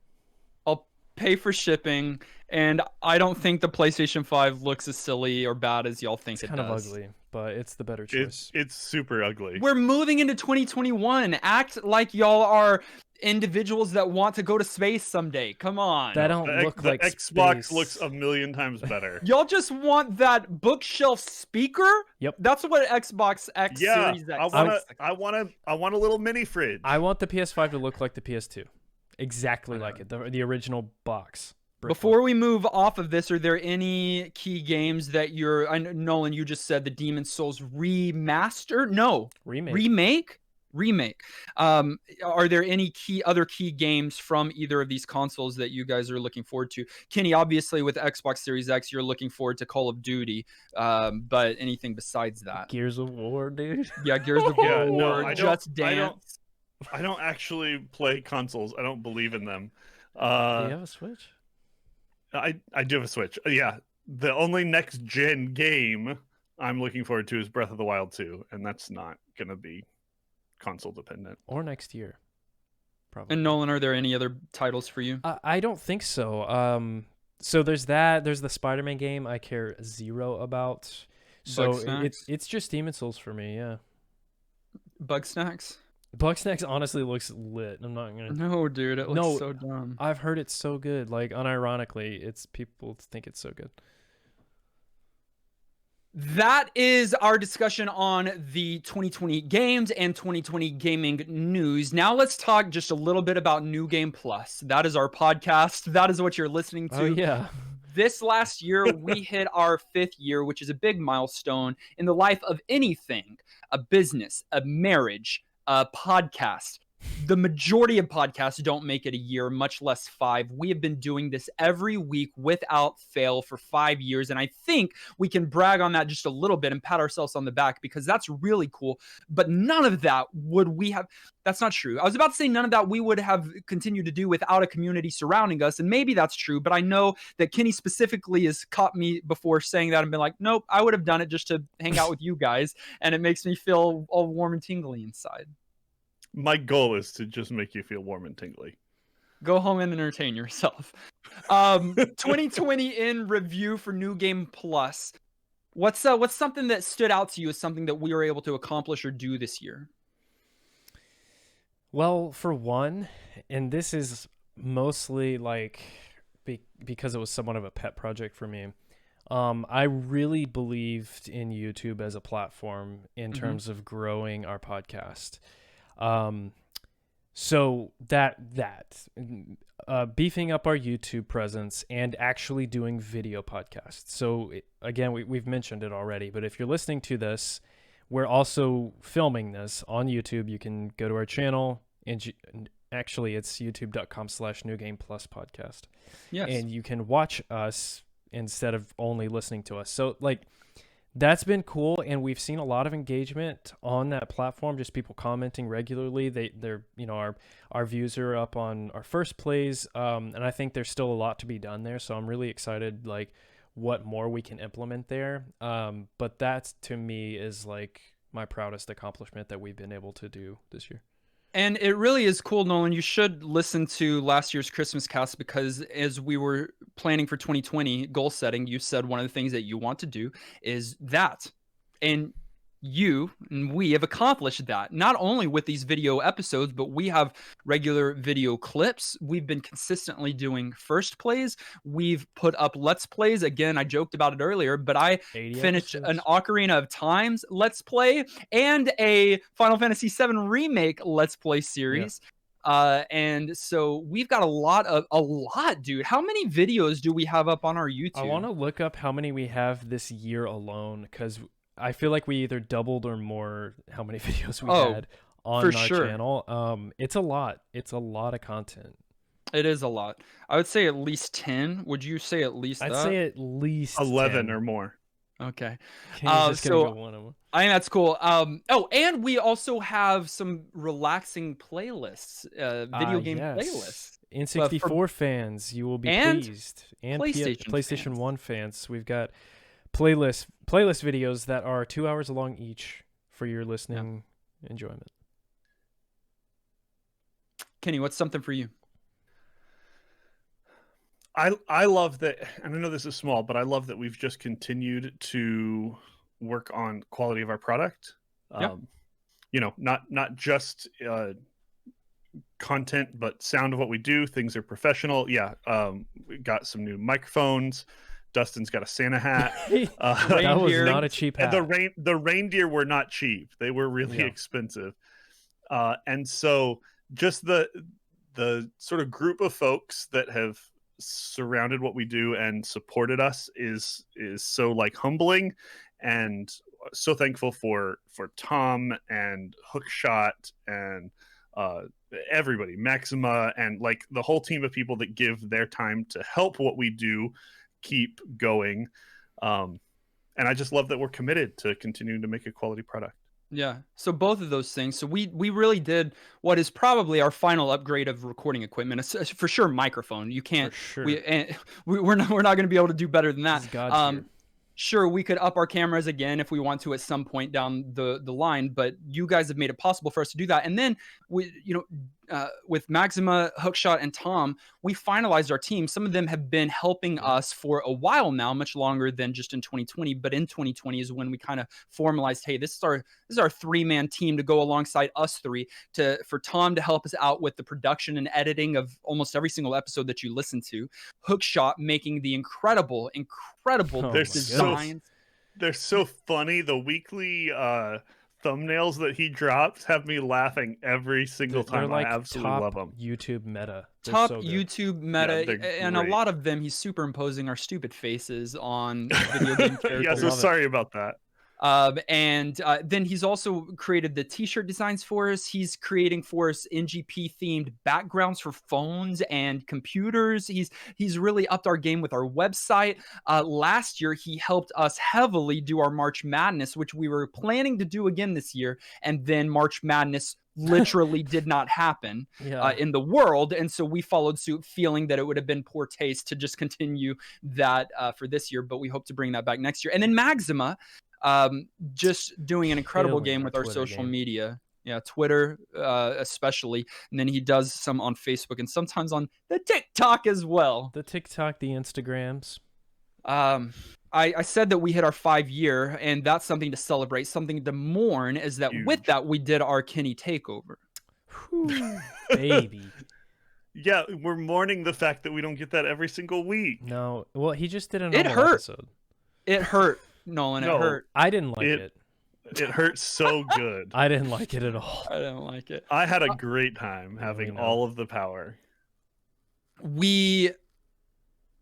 S1: I'll pay for shipping, and I don't think the PlayStation 5 looks as silly or bad as y'all think it does.
S3: It's kind of ugly, but it's the better choice.
S2: It's super ugly.
S1: We're moving into 2021. Act like y'all are individuals that want to go to space someday. Come on.
S3: That don't look like
S2: Xbox
S3: space.
S2: looks a million times better.
S1: Y'all just want that bookshelf speaker?
S3: Yep.
S1: That's what Xbox X
S2: Yeah,
S1: Series X.
S2: I want a little mini fridge.
S3: I want the PS5 to look like the PS2. Exactly like it. The original box.
S1: Before we move off of this, are there any key games that I know, Nolan, you just said the Demon's Souls remaster? No.
S3: Remake.
S1: Are there any other key games from either of these consoles that you guys are looking forward to? Kenny, obviously with Xbox Series X, you're looking forward to Call of Duty, but anything besides that?
S3: Gears of War, dude.
S1: Yeah, Gears of War, Just Dance.
S2: I don't actually play consoles. I don't believe in them.
S3: Do you have a Switch?
S2: I do have a Switch. Yeah, the only next gen game I'm looking forward to is Breath of the Wild 2, and that's not gonna be console dependent.
S3: Or next year, probably.
S1: And Nolan, are there any other titles for you?
S3: I don't think so. So there's that. There's the Spider-Man game I care zero about. So it's just Demon Souls for me. Yeah.
S1: Bugsnax?
S3: Bugsnax honestly looks lit. I'm not gonna.
S1: No, dude, it looks so dumb.
S3: I've heard it's so good. Like unironically, people think it's so good.
S1: That is our discussion on the 2020 games and 2020 gaming news. Now let's talk just a little bit about New Game Plus. That is our podcast. That is what you're listening to.
S3: Oh yeah.
S1: This last year, we hit our 5th year, which is a big milestone in the life of anything, a business, a marriage, a podcast. The majority of podcasts don't make it a year, much less 5. We have been doing this every week without fail for 5 years. And I think we can brag on that just a little bit and pat ourselves on the back because that's really cool. But none of that would we have. That's not true. I was about to say none of that we would have continued to do without a community surrounding us. And maybe that's true. But I know that Kenny specifically has caught me before saying that and been like, nope, I would have done it just to hang out with you guys. And it makes me feel all warm and tingly inside.
S2: My goal is to just make you feel warm and tingly.
S1: Go home and entertain yourself. 2020 in review for New Game Plus. What's something that stood out to you as something that we were able to accomplish or do this year?
S3: Well, for one, and this is mostly like because it was somewhat of a pet project for me. I really believed in YouTube as a platform in terms of growing our podcast. So beefing up our YouTube presence and actually doing video podcasts. So again, we've mentioned it already, but if you're listening to this, we're also filming this on YouTube. You can go to our channel and actually it's youtube.com/newgamepluspodcast.
S1: Yes.
S3: And you can watch us instead of only listening to us. So like, that's been cool, and we've seen a lot of engagement on that platform. Just people commenting regularly. They're our views are up on our first plays, and I think there's still a lot to be done there. So I'm really excited, like what more we can implement there. But that to me is like my proudest accomplishment that we've been able to do this year.
S1: And it really is cool, Nolan. You should listen to last year's Christmascast because as we were planning for 2020 goal setting, you said one of the things that you want to do is that. And you and we have accomplished that, not only with these video episodes, but we have regular video clips. We've been consistently doing first plays. We've put up let's plays. Again, I joked about it earlier, but I finished an Ocarina of Time's let's play and a Final Fantasy VII Remake let's play series. Yeah. And so we've got a lot, dude. How many videos do we have up on our YouTube?
S3: I want to look up how many we have this year alone, because I feel like we either doubled or more how many videos we had on our channel. It's a lot. It's a lot of content.
S1: It is a lot. I would say at least 10. Would you say at least
S3: I'd say at least
S2: 11
S3: 10.
S2: or more.
S1: Okay.
S3: So
S1: I think that's cool. And we also have some relaxing playlists, video game playlists.
S3: N64 fans, you will be pleased. And PlayStation 1 fans, we've got playlist videos that are 2 hours long each for your listening enjoyment.
S1: Kenny, what's something for you?
S2: I love that, and I know this is small, but I love that we've just continued to work on quality of our product. Not just content, but sound of what we do. Things are professional. We got some new microphones. Dustin's got a Santa hat.
S3: That was not a cheap hat.
S2: The reindeer were not cheap. They were really expensive. And so just the sort of group of folks that have surrounded what we do and supported us is so like humbling, and so thankful for Tom and Hookshot and everybody, Maxima, and like the whole team of people that give their time to help what we do keep going. And I just love that we're committed to continuing to make a quality product.
S1: Yeah. So both of those things. So we really did what is probably our final upgrade of recording equipment. It's for sure microphone. You can't.
S3: For sure.
S1: We're not going to be able to do better than that.
S3: This is God tier.
S1: Sure, we could up our cameras again if we want to at some point down the line, but you guys have made it possible for us to do that. And then with Maxima, Hookshot, and Tom, we finalized our team. Some of them have been helping us for a while now, much longer than just in 2020. But in 2020 is when we kind of formalized, hey, this is our 3-man team to go alongside us three, for Tom to help us out with the production and editing of almost every single episode that you listen to. Hookshot making the incredible designs.
S2: They're so funny. The weekly thumbnails that he drops have me laughing every single time.
S3: Like
S2: I absolutely love them.
S3: YouTube meta. They're
S1: Top
S3: so good.
S1: YouTube meta,
S2: Yeah,
S1: and a lot of them he's superimposing our stupid faces on video game characters.
S2: Yeah, so sorry about that.
S1: Then he's also created the t-shirt designs for us. He's creating for us NGP themed backgrounds for phones and computers. He's really upped our game with our website. Last year he helped us heavily do our March Madness, which we were planning to do again this year, and then March Madness literally did not happen in the world, and so we followed suit, feeling that it would have been poor taste to just continue that for this year, but we hope to bring that back next year. And then Maxima, just doing an incredible game with our social media. Yeah, Twitter especially, and then he does some on Facebook and sometimes on the TikTok as well.
S3: The TikTok, the Instagrams.
S1: I said that we hit our 5-year, and that's something to celebrate. Something to mourn is that with that we did our Kenny takeover.
S3: Whew, baby.
S2: Yeah, we're mourning the fact that we don't get that every single week.
S3: No, well, he just did an
S1: episode. It hurt, Nolan. It hurt.
S3: I didn't like it.
S2: It hurt so good.
S3: I didn't like it at all.
S1: I didn't like it.
S2: I had a great time having all of the power.
S1: We,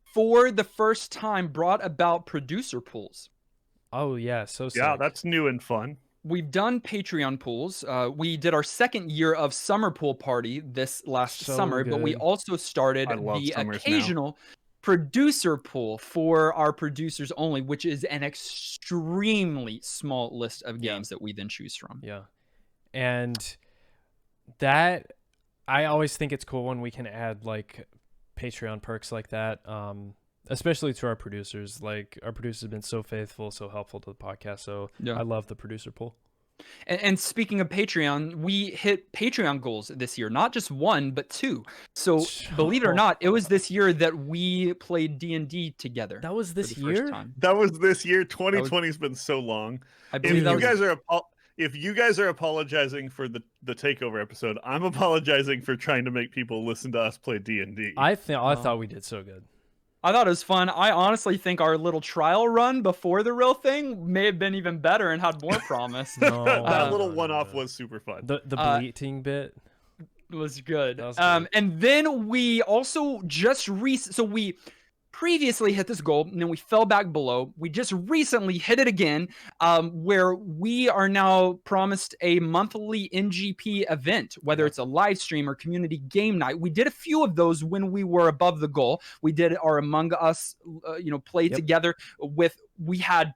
S1: for the first time, brought about producer pools.
S3: Oh, yeah. So sick.
S2: Yeah, that's new and fun.
S1: We've done Patreon pools. We did our 2nd year of summer pool party this last summer, but we also started the occasional producer pool for our producers only, which is an extremely small list of games that we then choose from.
S3: Yeah. And that, I always think it's cool when we can add like Patreon perks like that, especially to our producers. Like, our producers have been so faithful, so helpful to the podcast. So I love the producer pool.
S1: And speaking of Patreon, we hit Patreon goals this year, not just 1, but 2. So believe it or not, it was this year that we played D&D together.
S3: That was this year?
S2: That was this year. 2020 has been so long. If you guys are apologizing for the takeover episode, I'm apologizing for trying to make people listen to us play D&D.
S3: I thought we did so good.
S1: I thought it was fun. I honestly think our little trial run before the real thing may have been even better and had more promise.
S2: That little one-off was super fun.
S3: The bleating bit
S1: was good. And then we also just we previously hit this goal, and then we fell back below. We just recently hit it again, where we are now promised a monthly NGP event, whether it's a live stream or community game night. We did a few of those when we were above the goal. We did our Among Us, play together with. We had,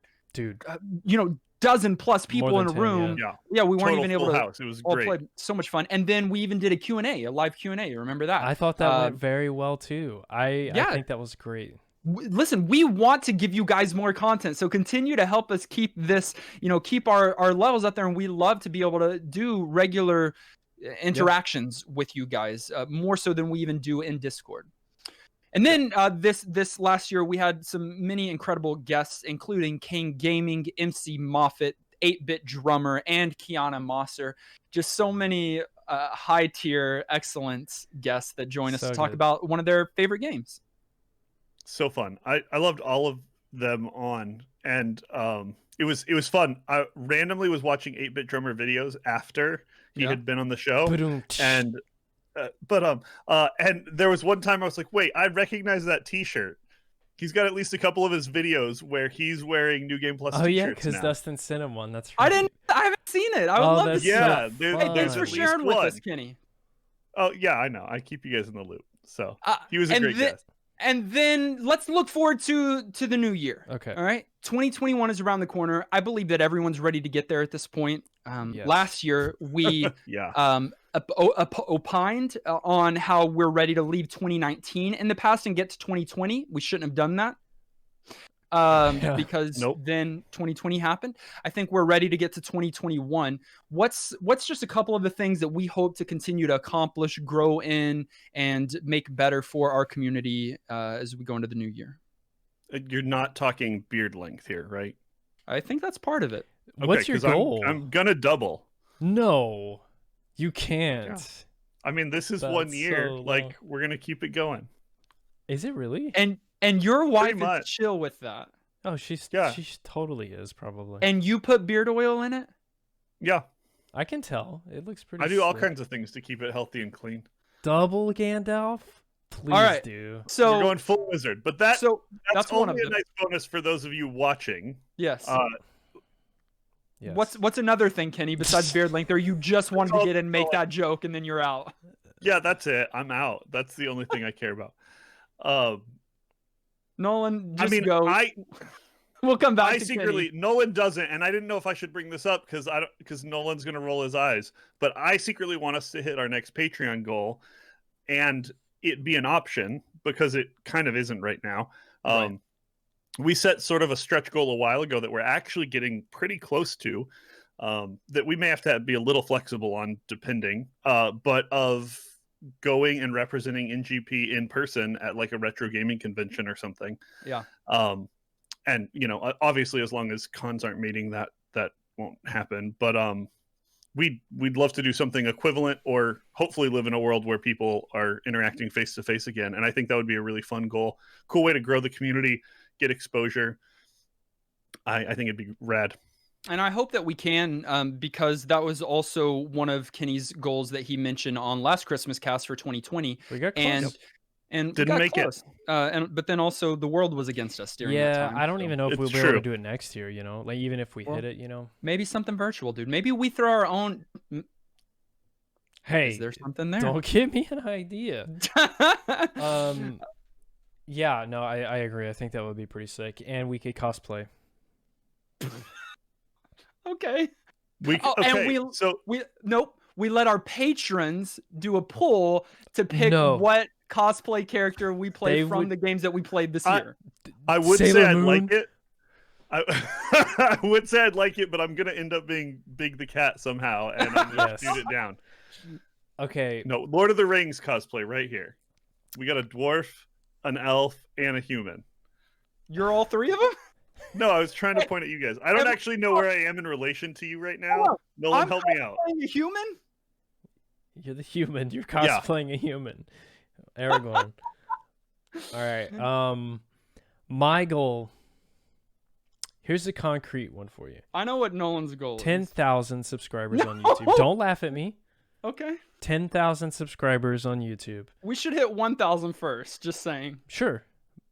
S1: dozen plus people in a room. Yeah, we weren't even able to.
S2: House. It was great.
S1: Play. So much fun. And then we even did a Q&A, a live Q&A. Remember that?
S3: I thought that went very well too. I think that was great.
S1: Listen, we want to give you guys more content, so continue to help us keep this, keep our levels up there, and we love to be able to do regular interactions with you guys, more so than we even do in Discord. And then this last year, we had some many incredible guests, including King Gaming, MC Moffat, 8-Bit Drummer, and Kiana Mosser. Just so many high-tier, excellent guests that join us to talk about one of their favorite games.
S2: So fun. I loved all of them on, and it was fun. I randomly was watching 8-Bit Drummer videos after he had been on the show, and and there was one time I was like, wait, I recognize that T-shirt. He's got at least a couple of his videos where he's wearing New Game Plus T-shirts.
S3: Oh yeah, because Dustin sent him one. That's
S1: right. I haven't seen it. I would love to see it.
S2: Thanks
S1: for sharing with us, Kenny.
S2: Oh yeah, I know. I keep you guys in the loop. So he was a great guest.
S1: And then let's look forward to the new year.
S3: Okay.
S1: All right. 2021 is around the corner. I believe that everyone's ready to get there at this point.
S3: Yes.
S1: last year we
S2: Yeah.
S1: opined on how we're ready to leave 2019 in the past and get to 2020. We shouldn't have done that. Because then 2020 happened. I think we're ready to get to 2021. What's just a couple of the things that we hope to continue to accomplish, grow in, and make better for our community as we go into the new year?
S2: You're not talking beard length here, right?
S1: I think that's part of it.
S3: What's your goal?
S2: I'm gonna double.
S3: No, you can't.
S2: Yeah. I mean, this is
S3: That's
S2: 1 year.
S3: so
S2: Like,
S3: low.
S2: we're gonna keep it going.
S3: Is it really?
S1: And your wife is
S2: much.
S1: chill with that.
S3: Oh, she totally is probably.
S1: And you put beard oil in it?
S2: Yeah,
S3: I can tell. It looks pretty.
S2: I do all
S3: slick.
S2: kinds of things to keep it healthy and clean.
S3: Double Gandalf? Please
S1: All right.
S3: do.
S1: So
S2: We're going full wizard, but that's
S1: that's one
S2: only
S1: of
S2: a
S1: them.
S2: nice bonus for those of you watching.
S1: Yes.
S3: Yes.
S1: What's another thing, Kenny, besides beard length? Or you just wanted to get in and make that joke and then you're out?
S2: Yeah, that's it. I'm out. That's the only thing I care about.
S1: Nolan, just
S2: I mean,
S1: go. We'll come back.
S2: I
S1: to
S2: secretly,
S1: Kenny.
S2: Nolan doesn't, and I didn't know if I should bring this up because Nolan's gonna roll his eyes. But I secretly want us to hit our next Patreon goal, and it be an option because it kind of isn't right now.
S1: Right.
S2: We set sort of a stretch goal a while ago that we're actually getting pretty close to. That we may have to be a little flexible on, depending. But of going and representing NGP in person at like a retro gaming convention or something.
S1: Yeah.
S2: And obviously, as long as cons aren't meeting, that won't happen. But we'd love to do something equivalent, or hopefully live in a world where people are interacting face to face again. And I think that would be a really fun goal, cool way to grow the community, get exposure. I think it'd be rad.
S1: And I hope that we can, because that was also one of Kenny's goals that he mentioned on last Christmascast for 2020.
S3: We got close.
S1: And
S2: Didn't make
S1: close. But then also the world was against us during that time.
S3: I don't even know if
S2: It's
S3: we'll be able to
S2: true.
S3: do it next year, like even if we hit it,
S1: Maybe something virtual, dude. Maybe we throw our own.
S3: Hey,
S1: Is there something there?
S3: don't give me an idea. Yeah, no, I agree. I think that would be pretty sick. And we could cosplay.
S1: Okay.
S2: Okay,
S1: We let our patrons do a poll to pick what cosplay character we play from the games that we played this year.
S2: I would
S3: Sailor
S2: say I'd
S3: Moon?
S2: like it. I would say I'd like it, but I'm gonna end up being Big the Cat somehow, and I'm gonna shoot it down.
S3: Okay.
S2: No, Lord of the Rings cosplay right here. We got a dwarf, an elf, and a human.
S1: You're all three of them?
S2: No, I was trying to point at you guys. I don't actually know where I am in relation to you right now. Nolan, help me out.
S1: I'm a human?
S3: You're the human. You're cosplaying a human. Aragorn. All right. My goal. Here's a concrete one for you.
S1: I know what Nolan's goal is.
S3: 10,000 subscribers on YouTube. Don't laugh at me.
S1: Okay.
S3: 10,000 subscribers on YouTube.
S1: We should hit 1,000 first, just saying.
S3: Sure.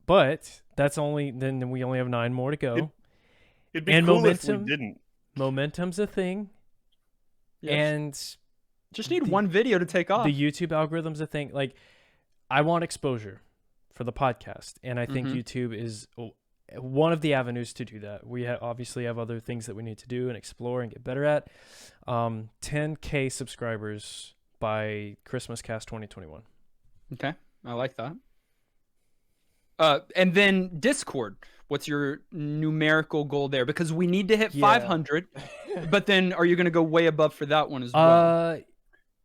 S3: But that's then we only have 9 more to go.
S2: It'd be cool if we didn't.
S3: Momentum's a thing.
S1: Yes.
S3: And
S1: just need one video to take off.
S3: The YouTube algorithm's a thing. Like, I want exposure for the podcast, and I think YouTube is one of the avenues to do that. We obviously have other things that we need to do and explore and get better at. 10K subscribers by Christmascast 2021.
S1: Okay, I like that. And then Discord. What's your numerical goal there? Because we need to hit 500, but then are you going to go way above for that one as well?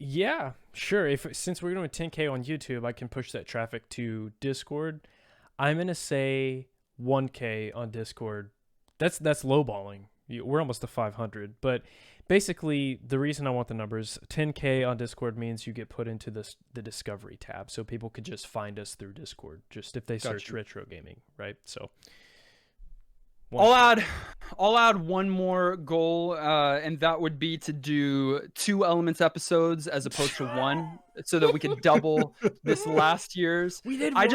S3: Yeah, sure. Since we're doing 10K on YouTube, I can push that traffic to Discord. I'm going to say 1K on Discord. That's lowballing. We're almost to 500, but basically the reason I want the numbers, 10K on Discord means you get put into the discovery tab, so people could just find us through Discord, just if they search retro gaming, right? So
S1: I'll add one more goal, and that would be to do 2 Elements episodes as opposed to 1, so that we can double this last year's.
S3: We did.
S1: I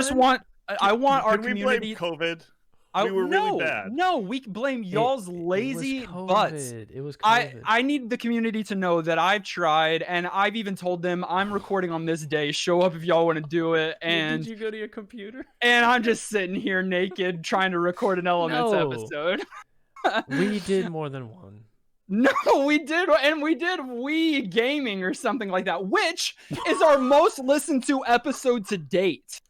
S1: want our community.
S2: We blame COVID. We were really bad.
S1: No, we blame y'all's lazy butts.
S3: It was COVID.
S1: I need the community to know that I've tried, and I've even told them I'm recording on this day. Show up if y'all want to do it. And
S3: did you go to your computer?
S1: And I'm just sitting here naked trying to record an Elements episode.
S3: We did more than one.
S1: No, we did, and we did Wii Gaming or something like that, which is our most listened to episode to date.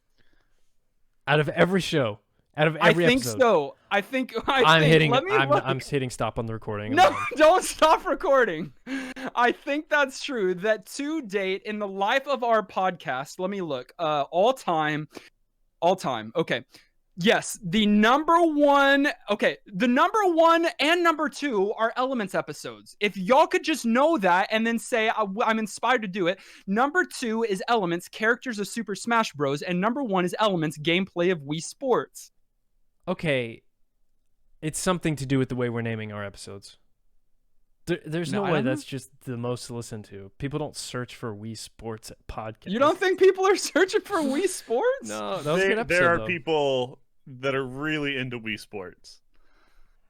S3: Out of every show, out of every
S1: I think
S3: episode.
S1: so. I'm
S3: hitting stop on the recording.
S1: No, don't stop recording. I think that's true. That to date in the life of our podcast, let me look. All time. Okay. Yes, the number one and number 2 are Elements episodes. If y'all could just know that and then say, I'm inspired to do it. Number 2 is Elements, characters of Super Smash Bros. And number 1 is Elements, gameplay of Wii Sports.
S3: Okay, it's something to do with the way we're naming our episodes. There's no way that's just the most listened to. People don't search for Wii Sports podcast.
S1: You don't think people are searching for Wii Sports?
S3: No, that was a good episode,
S2: there are
S3: though.
S2: people that are really into Wii Sports.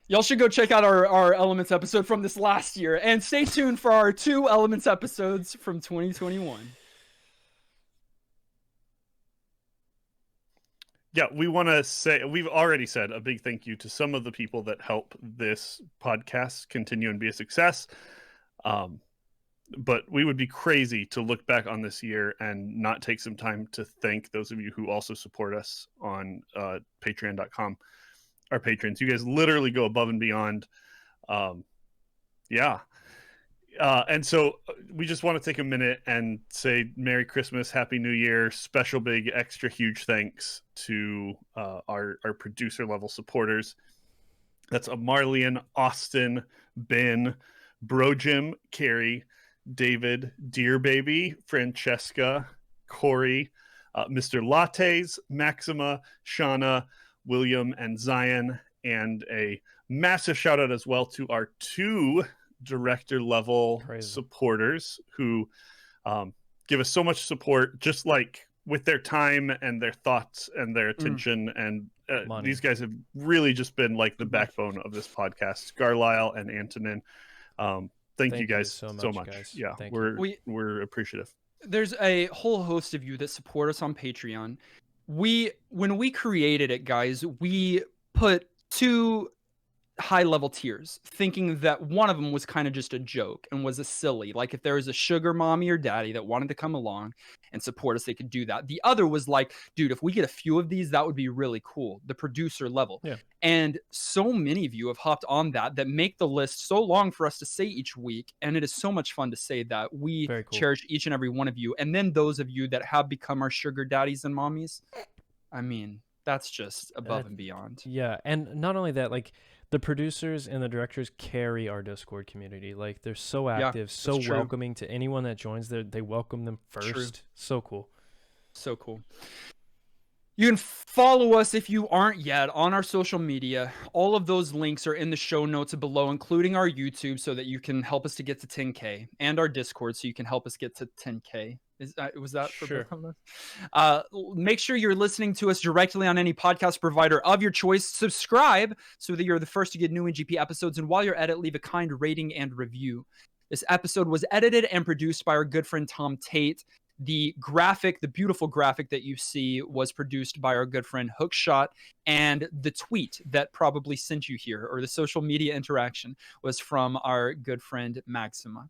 S1: Y'all should go check out our Elements episode from this last year, and stay tuned for our 2 Elements episodes from 2021.
S2: Yeah, we want to say, we've already said a big thank you to some of the people that help this podcast continue and be a success. But we would be crazy to look back on this year and not take some time to thank those of you who also support us on patreon.com. Our patrons, you guys literally go above and beyond. And so we just want to take a minute and say Merry Christmas, Happy New Year, special big extra huge thanks to our producer level supporters. That's Amarlian, Austin, Ben, Bro Jim, Carrie, David, Dear Baby, Francesca, Corey, Mr. Lattes, Maxima, Shauna, William, and Zion. And a massive shout out as well to our 2 director level supporters who give us so much support, just like with their time and their thoughts and their attention. And these guys have really just been like the backbone of this podcast. Carlisle and Antonin. Thank you guys so much.
S3: Guys.
S2: Yeah,
S3: Thank
S2: we're appreciative.
S1: There's a whole host of you that support us on Patreon. When we created it, guys, we put 2 high-level tiers, thinking that one of them was kind of just a joke and was a silly, like if there was a sugar mommy or daddy that wanted to come along and support us, they could do that. The other was like, dude, if we get a few of these, that would be really cool, the producer level.
S3: Yeah.
S1: And so many of you have hopped on that make the list so long for us to say each week, and it is so much fun to say that. We cherish each and every one of you, and then those of you that have become our sugar daddies and mommies, I mean, that's just above and beyond.
S3: Yeah, and not only that, like, the producers and the directors carry our Discord community. Like, they're so active, so welcoming to anyone that joins there. They welcome them first. True. So cool.
S1: So cool. You can follow us if you aren't yet on our social media. All of those links are in the show notes below, including our YouTube, so that you can help us to get to 10K, and our Discord, so you can help us get to 10K. Was that for both of us? Make sure you're listening to us directly on any podcast provider of your choice. Subscribe so that you're the first to get new NGP episodes. And while you're at it, leave a kind rating and review. This episode was edited and produced by our good friend Tom Tate. The beautiful graphic that you see was produced by our good friend Hookshot. And the tweet that probably sent you here, or the social media interaction, was from our good friend Maxima.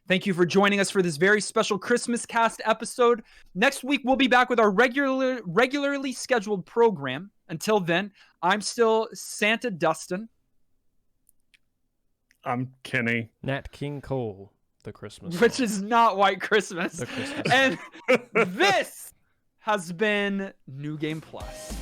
S1: Thank you for joining us for this very special Christmascast episode. Next week, we'll be back with our regularly scheduled program. Until then, I'm still Santa Dustin.
S2: I'm Kenny.
S3: Nat King Cole, the Christmas
S1: Which
S3: song.
S1: is not White Christmas.
S3: The Christmas
S1: And this has been New Game Plus.